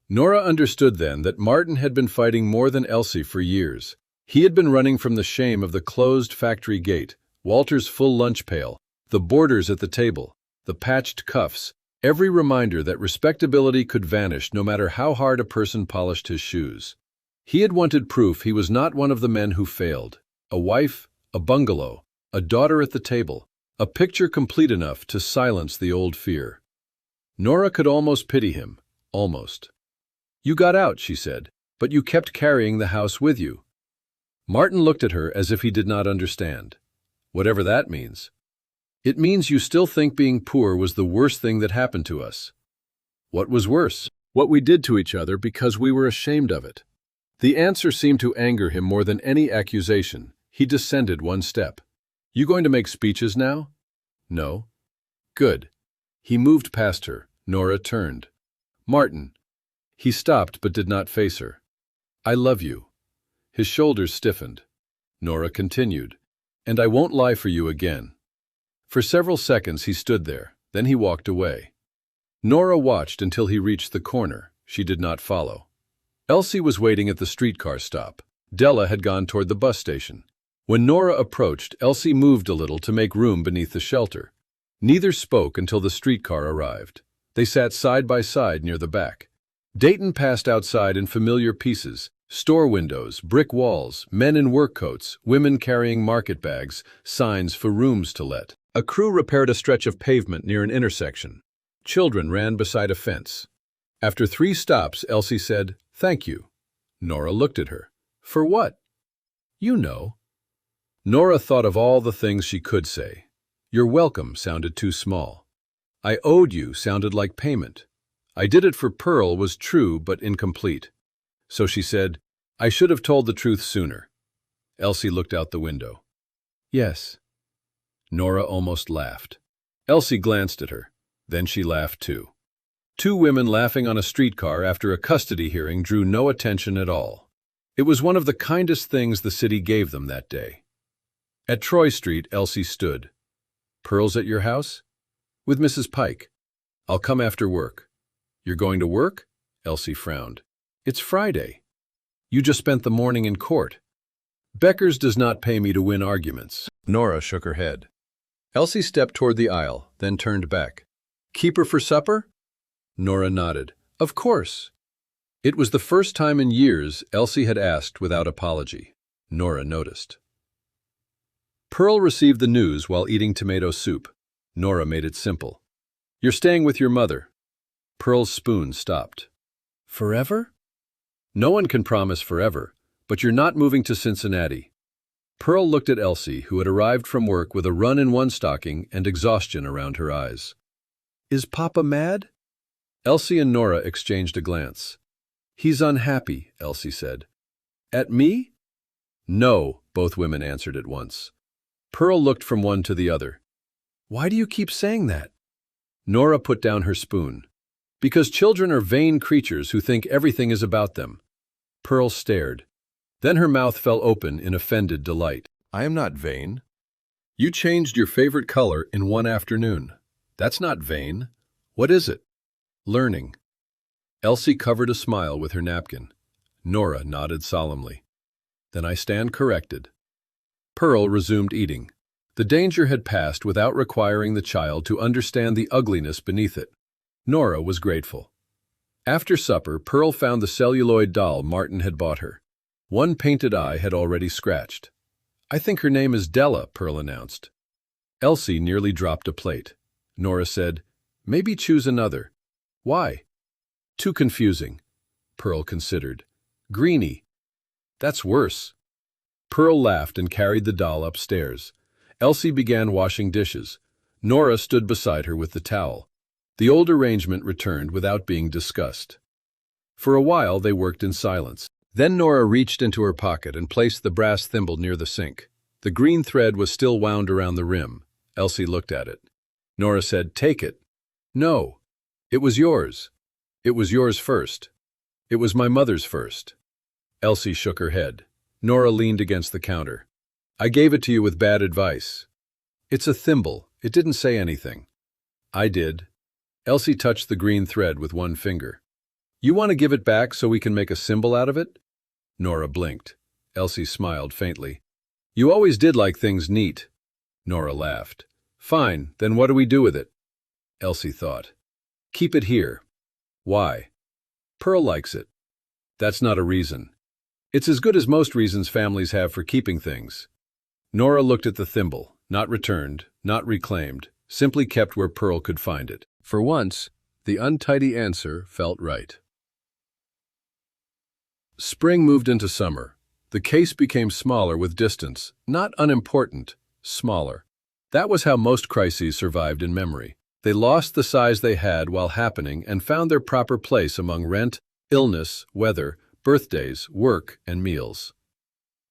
Nora understood then that Martin had been fighting more than Elsie for years. He had been running from the shame of the closed factory gate, Walter's full lunch pail, the boarders at the table, the patched cuffs, every reminder that respectability could vanish no matter how hard a person polished his shoes. He had wanted proof he was not one of the men who failed. A wife, a bungalow, a daughter at the table, a picture complete enough to silence the old fear. Nora could almost pity him, almost. "You got out," she said, "but you kept carrying the house with you." Martin looked at her as if he did not understand. "Whatever that means." "It means you still think being poor was the worst thing that happened to us." "What was worse?" "What we did to each other because we were ashamed of it." The answer seemed to anger him more than any accusation. He descended 1 step. "You going to make speeches now?" "No." "Good." He moved past her. Nora turned. "Martin." He stopped but did not face her. "I love you." His shoulders stiffened. Nora continued. "And I won't lie for you again." For several seconds he stood there, then he walked away. Nora watched until he reached the corner. She did not follow. Elsie was waiting at the streetcar stop. Della had gone toward the bus station. When Nora approached, Elsie moved a little to make room beneath the shelter. Neither spoke until the streetcar arrived. They sat side by side near the back. Dayton passed outside in familiar pieces. Store windows, brick walls, men in work coats, women carrying market bags, signs for rooms to let. A crew repaired a stretch of pavement near an intersection. Children ran beside a fence. After 3 stops, Elsie said, "Thank you." Nora looked at her. "For what?" "You know." Nora thought of all the things she could say. "You're welcome" sounded too small. "I owed you" sounded like payment. "I did it for Pearl" was true but incomplete. So she said, "I should have told the truth sooner." Elsie looked out the window. "Yes." Nora almost laughed. Elsie glanced at her. Then she laughed too. Two women laughing on a streetcar after a custody hearing drew no attention at all. It was one of the kindest things the city gave them that day. At Troy Street, Elsie stood. "Pearl's at your house?" "With Mrs. Pike." "I'll come after work." "You're going to work?" Elsie frowned. "It's Friday." "You just spent the morning in court." "Becker's does not pay me to win arguments." Nora shook her head. Elsie stepped toward the aisle, then turned back. "Keep her for supper?" Nora nodded. "Of course." It was the first time in years Elsie had asked without apology. Nora noticed. Pearl received the news while eating tomato soup. Nora made it simple. "You're staying with your mother." Pearl's spoon stopped. "Forever?" "No one can promise forever, but you're not moving to Cincinnati." Pearl looked at Elsie, who had arrived from work with a run in one stocking and exhaustion around her eyes. "Is Papa mad?" Elsie and Nora exchanged a glance. "He's unhappy," Elsie said. "At me?" "No," both women answered at once. Pearl looked from one to the other. "Why do you keep saying that?" Nora put down her spoon. "Because children are vain creatures who think everything is about them." Pearl stared. Then her mouth fell open in offended delight. "I am not vain." "You changed your favorite color in one afternoon. That's not vain. What is it?" "Learning." Elsie covered a smile with her napkin. Nora nodded solemnly. "Then I stand corrected." Pearl resumed eating. The danger had passed without requiring the child to understand the ugliness beneath it. Nora was grateful. After supper, Pearl found the celluloid doll Martin had bought her. One painted eye had already scratched. "I think her name is Della," Pearl announced. Elsie nearly dropped a plate. Nora said, "Maybe choose another." "Why?" "Too confusing." Pearl considered. "Greenie." "That's worse." Pearl laughed and carried the doll upstairs. Elsie began washing dishes. Nora stood beside her with the towel. The old arrangement returned without being discussed. For a while they worked in silence. Then Nora reached into her pocket and placed the brass thimble near the sink. The green thread was still wound around the rim. Elsie looked at it. Nora said, "Take it." "No. It was yours." "It was yours first." "It was my mother's first." Elsie shook her head. Nora leaned against the counter. "I gave it to you with bad advice." "It's a thimble. It didn't say anything." "I did." Elsie touched the green thread with one finger. "You want to give it back so we can make a symbol out of it?" Nora blinked. Elsie smiled faintly. "You always did like things neat." Nora laughed. "Fine, then what do we do with it?" Elsie thought. "Keep it here." "Why?" "Pearl likes it." "That's not a reason." "It's as good as most reasons families have for keeping things." Nora looked at the thimble, not returned, not reclaimed, simply kept where Pearl could find it. For once, the untidy answer felt right. Spring moved into summer. The case became smaller with distance, not unimportant, smaller. That was how most crises survived in memory. They lost the size they had while happening and found their proper place among rent, illness, weather, birthdays, work, and meals.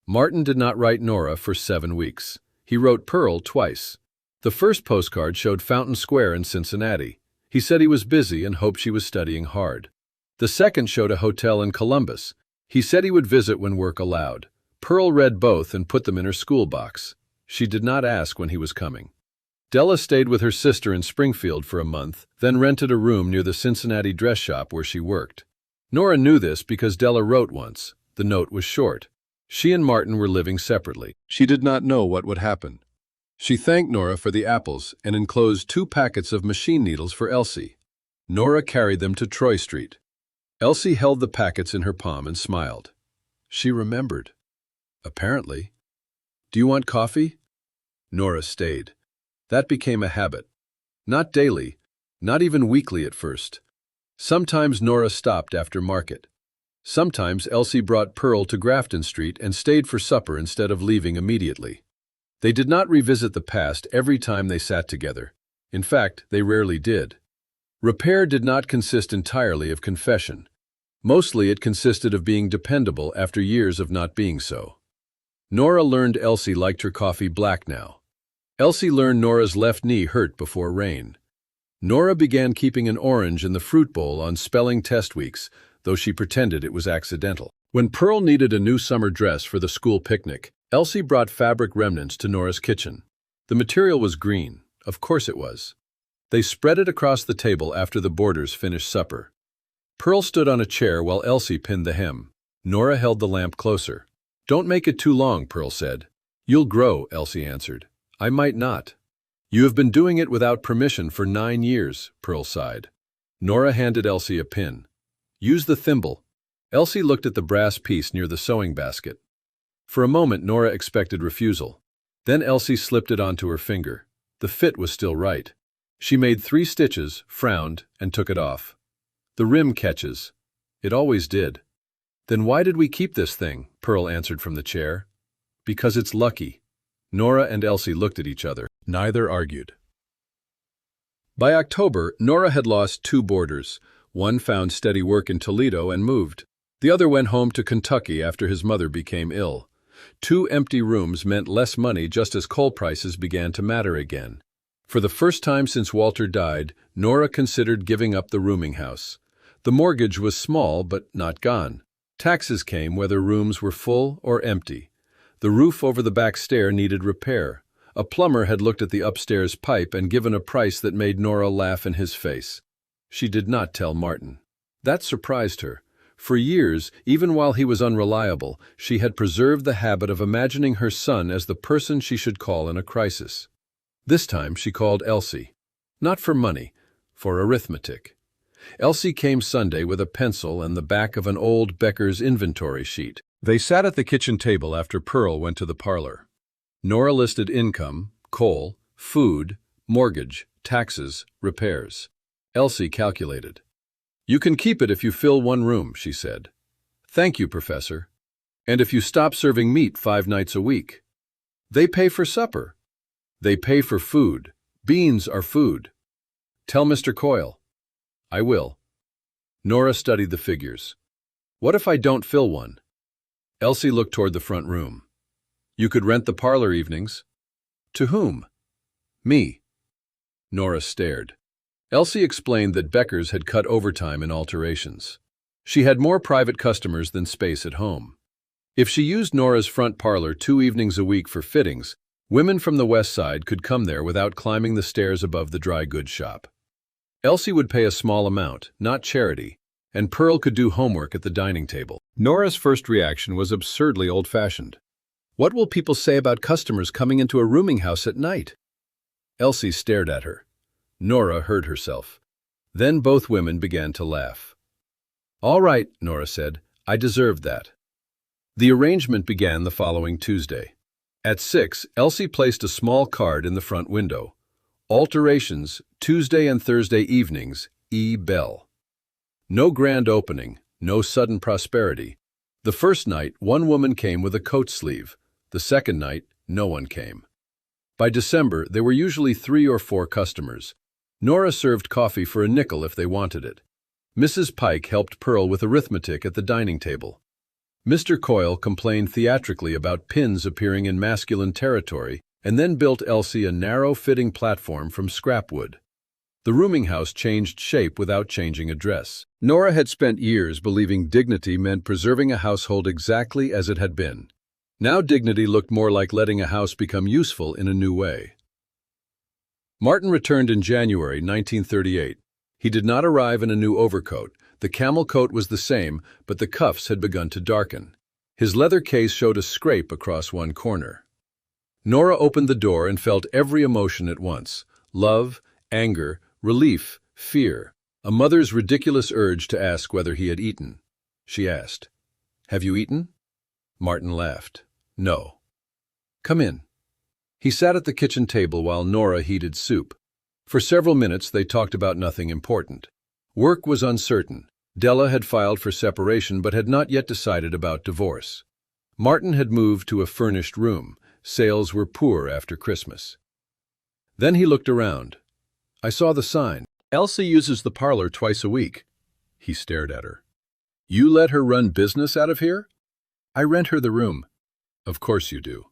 Martin did not write Nora for 7 weeks. He wrote Pearl twice. The first postcard showed Fountain Square in Cincinnati. He said he was busy and hoped she was studying hard. The second showed a hotel in Columbus. He said he would visit when work allowed. Pearl read both and put them in her school box. She did not ask when he was coming. Della stayed with her sister in Springfield for a month, then rented a room near the Cincinnati dress shop where she worked. Nora knew this because Della wrote once. The note was short. She and Martin were living separately. She did not know what would happen. She thanked Nora for the apples and enclosed 2 packets of machine needles for Elsie. Nora carried them to Troy Street. Elsie held the packets in her palm and smiled. She remembered. Apparently. "Do you want coffee?" Nora stayed. That became a habit. Not daily, not even weekly at first. Sometimes Nora stopped after market. Sometimes Elsie brought Pearl to Grafton Street and stayed for supper instead of leaving immediately. They did not revisit the past every time they sat together. In fact, they rarely did. Repair did not consist entirely of confession. Mostly it consisted of being dependable after years of not being so. Nora learned Elsie liked her coffee black now. Elsie learned Nora's left knee hurt before rain. Nora began keeping an orange in the fruit bowl on spelling test weeks, though she pretended it was accidental. When Pearl needed a new summer dress for the school picnic, Elsie brought fabric remnants to Nora's kitchen. The material was green. Of course it was. They spread it across the table after the boarders finished supper. Pearl stood on a chair while Elsie pinned the hem. Nora held the lamp closer. "Don't make it too long," Pearl said. "You'll grow," Elsie answered. "I might not." "You have been doing it without permission for 9 years," Pearl sighed. Nora handed Elsie a pin. "Use the thimble." Elsie looked at the brass piece near the sewing basket. For a moment Nora expected refusal. Then Elsie slipped it onto her finger. The fit was still right. She made 3 stitches, frowned, and took it off. "The rim catches." It always did. "Then why did we keep this thing?" Pearl answered from the chair. "Because it's lucky." Nora and Elsie looked at each other. Neither argued. By October, Nora had lost 2 boarders. One found steady work in Toledo and moved. The other went home to Kentucky after his mother became ill. 2 empty rooms meant less money just as coal prices began to matter again. For the first time since Walter died, Nora considered giving up the rooming house. The mortgage was small but not gone. Taxes came whether rooms were full or empty. The roof over the back stair needed repair. A plumber had looked at the upstairs pipe and given a price that made Nora laugh in his face. She did not tell Martin. That surprised her. For years, even while he was unreliable, she had preserved the habit of imagining her son as the person she should call in a crisis. This time she called Elsie. Not for money, for arithmetic. Elsie came Sunday with a pencil and the back of an old Becker's inventory sheet. They sat at the kitchen table after Pearl went to the parlor. Nora listed income, coal, food, mortgage, taxes, repairs. Elsie calculated. "You can keep it if you fill 1 room," she said. "Thank you, Professor. And if you stop serving meat 5 nights a week." "They pay for supper." "They pay for food. Beans are food." "Tell Mr. Coyle." "I will." Nora studied the figures. "What if I don't fill 1? Elsie looked toward the front room. "You could rent the parlor evenings." "To whom?" "Me." Nora stared. Elsie explained that Becker's had cut overtime in alterations. She had more private customers than space at home. If she used Nora's front parlor 2 evenings a week for fittings, women from the west side could come there without climbing the stairs above the dry goods shop. Elsie would pay a small amount, not charity, and Pearl could do homework at the dining table. Nora's first reaction was absurdly old-fashioned. "What will people say about customers coming into a rooming house at night?" Elsie stared at her. Nora heard herself. Then both women began to laugh. "All right," Nora said. "I deserved that." The arrangement began the following Tuesday. At 6, Elsie placed a small card in the front window. "Alterations, Tuesday and Thursday evenings, E. Bell." No grand opening, no sudden prosperity. The first night, 1 woman came with a coat sleeve. The second night, no one came. By December, there were usually 3 or 4 customers. Nora served coffee for a nickel if they wanted it. Mrs. Pike helped Pearl with arithmetic at the dining table. Mr. Coyle complained theatrically about pins appearing in masculine territory and then built Elsie a narrow-fitting platform from scrap wood. The rooming house changed shape without changing address. Nora had spent years believing dignity meant preserving a household exactly as it had been. Now dignity looked more like letting a house become useful in a new way. Martin returned in January 1938. He did not arrive in a new overcoat. The camel coat was the same, but the cuffs had begun to darken. His leather case showed a scrape across one corner. Nora opened the door and felt every emotion at once: love, anger, relief, fear, a mother's ridiculous urge to ask whether he had eaten. She asked, "Have you eaten?" Martin laughed. "No." "Come in." He sat at the kitchen table while Nora heated soup. For several minutes they talked about nothing important. Work was uncertain. Della had filed for separation but had not yet decided about divorce. Martin had moved to a furnished room. Sales were poor after Christmas. Then he looked around. I saw the sign. Elsie uses the parlor twice a week. He stared at her. You let her run business out of here? I rent her the room. Of course you do.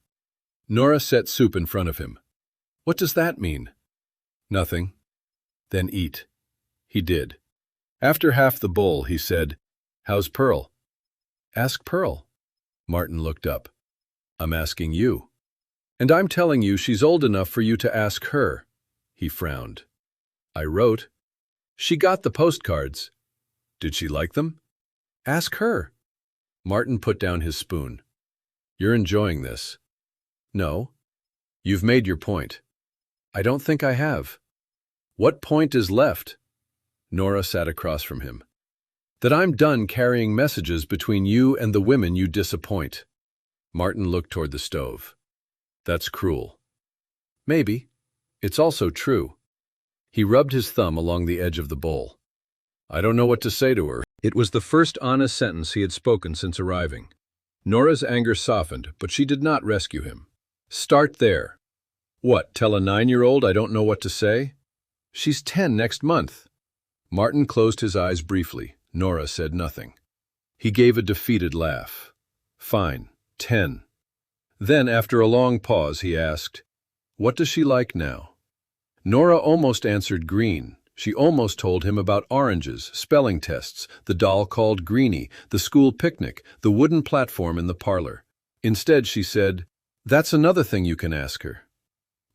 Nora set soup in front of him. What does that mean? Nothing. Then eat. He did. After half the bowl, he said, How's Pearl? Ask Pearl. Martin looked up. I'm asking you. And I'm telling you she's old enough for you to ask her. He frowned. I wrote. She got the postcards. Did she like them? Ask her. Martin put down his spoon. You're enjoying this. No. You've made your point. I don't think I have. What point is left? Nora sat across from him. That I'm done carrying messages between you and the women you disappoint. Martin looked toward the stove. That's cruel. Maybe. It's also true. He rubbed his thumb along the edge of the bowl. I don't know what to say to her. It was the first honest sentence he had spoken since arriving. Nora's anger softened, but she did not rescue him. Start there. What, tell a 9-year-old I don't know what to say? She's 10 next month. Martin closed his eyes briefly. Nora said nothing. He gave a defeated laugh. Fine, 10. Then, after a long pause, he asked, What does she like now? Nora almost answered green. She almost told him about oranges, spelling tests, the doll called Greenie, the school picnic, the wooden platform in the parlor. Instead, she said, That's another thing you can ask her.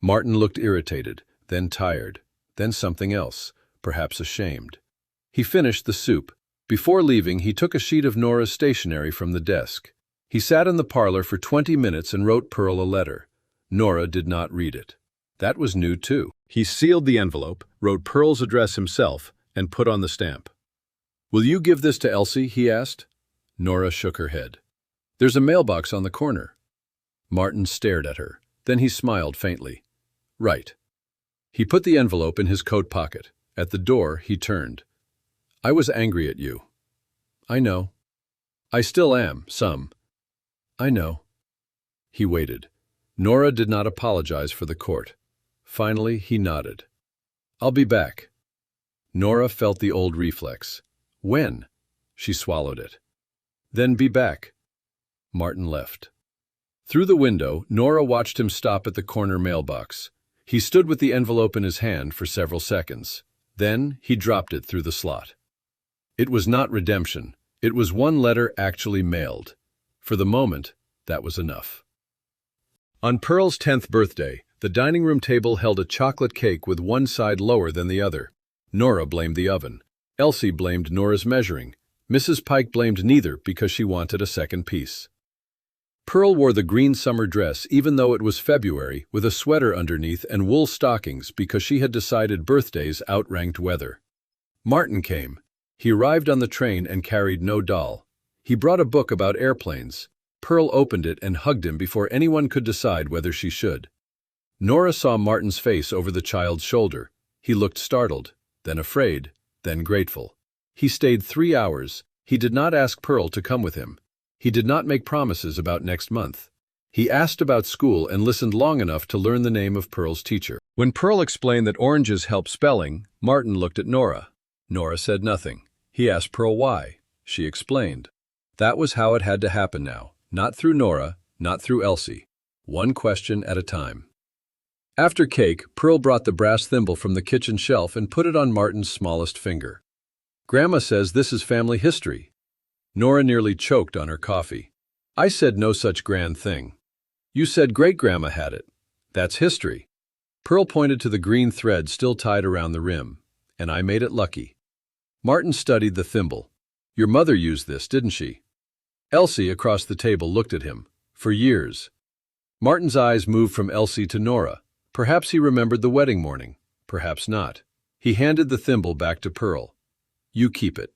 Martin looked irritated, then tired, then something else, perhaps ashamed. He finished the soup. Before leaving, he took a sheet of Nora's stationery from the desk. He sat in the parlor for 20 minutes and wrote Pearl a letter. Nora did not read it. That was new, too. He sealed the envelope, wrote Pearl's address himself, and put on the stamp. Will you give this to Elsie? He asked. Nora shook her head. There's a mailbox on the corner. Martin stared at her. Then he smiled faintly. Right. He put the envelope in his coat pocket. At the door, he turned. I was angry at you. I know. I still am, some. I know. He waited. Nora did not apologize for the court. Finally, he nodded. I'll be back. Nora felt the old reflex. When? She swallowed it. Then be back. Martin left. Through the window, Nora watched him stop at the corner mailbox. He stood with the envelope in his hand for several seconds. Then he dropped it through the slot. It was not redemption. It was one letter actually mailed. For the moment, that was enough. On Pearl's 10th birthday, the dining room table held a chocolate cake with one side lower than the other. Nora blamed the oven. Elsie blamed Nora's measuring. Mrs. Pike blamed neither because she wanted a second piece. Pearl wore the green summer dress even though it was February, with a sweater underneath and wool stockings because she had decided birthdays outranked weather. Martin came. He arrived on the train and carried no doll. He brought a book about airplanes. Pearl opened it and hugged him before anyone could decide whether she should. Nora saw Martin's face over the child's shoulder. He looked startled, then afraid, then grateful. He stayed 3 hours. He did not ask Pearl to come with him. He did not make promises about next month. He asked about school and listened long enough to learn the name of Pearl's teacher. When Pearl explained that oranges help spelling, Martin looked at Nora. Nora said nothing. He asked Pearl why. She explained. That was how it had to happen now. Not through Nora, not through Elsie. One question at a time. After cake, Pearl brought the brass thimble from the kitchen shelf and put it on Martin's smallest finger. Grandma says this is family history. Nora nearly choked on her coffee. I said no such grand thing. You said great-grandma had it. That's history. Pearl pointed to the green thread still tied around the rim. And I made it lucky. Martin studied the thimble. Your mother used this, didn't she? Elsie across the table looked at him. For years. Martin's eyes moved from Elsie to Nora. Perhaps he remembered the wedding morning. Perhaps not. He handed the thimble back to Pearl. You keep it.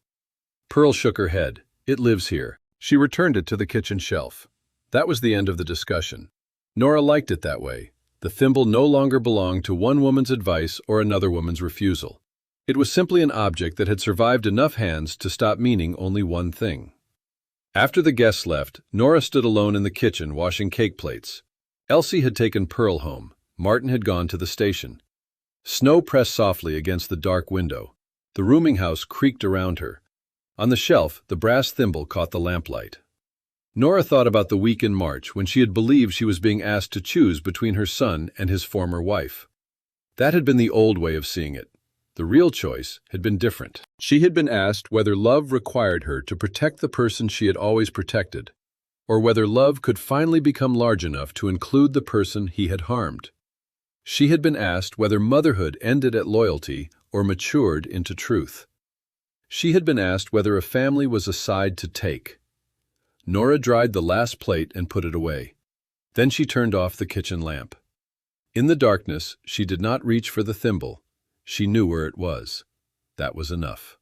Pearl shook her head. It lives here. She returned it to the kitchen shelf. That was the end of the discussion. Nora liked it that way. The thimble no longer belonged to one woman's advice or another woman's refusal. It was simply an object that had survived enough hands to stop meaning only one thing. After the guests left, Nora stood alone in the kitchen washing cake plates. Elsie had taken Pearl home. Martin had gone to the station. Snow pressed softly against the dark window. The rooming house creaked around her. On the shelf, the brass thimble caught the lamplight. Nora thought about the week in March when she had believed she was being asked to choose between her son and his former wife. That had been the old way of seeing it. The real choice had been different. She had been asked whether love required her to protect the person she had always protected, or whether love could finally become large enough to include the person he had harmed. She had been asked whether motherhood ended at loyalty or matured into truth. She had been asked whether a family was a side to take. Nora dried the last plate and put it away. Then she turned off the kitchen lamp. In the darkness, she did not reach for the thimble. She knew where it was. That was enough.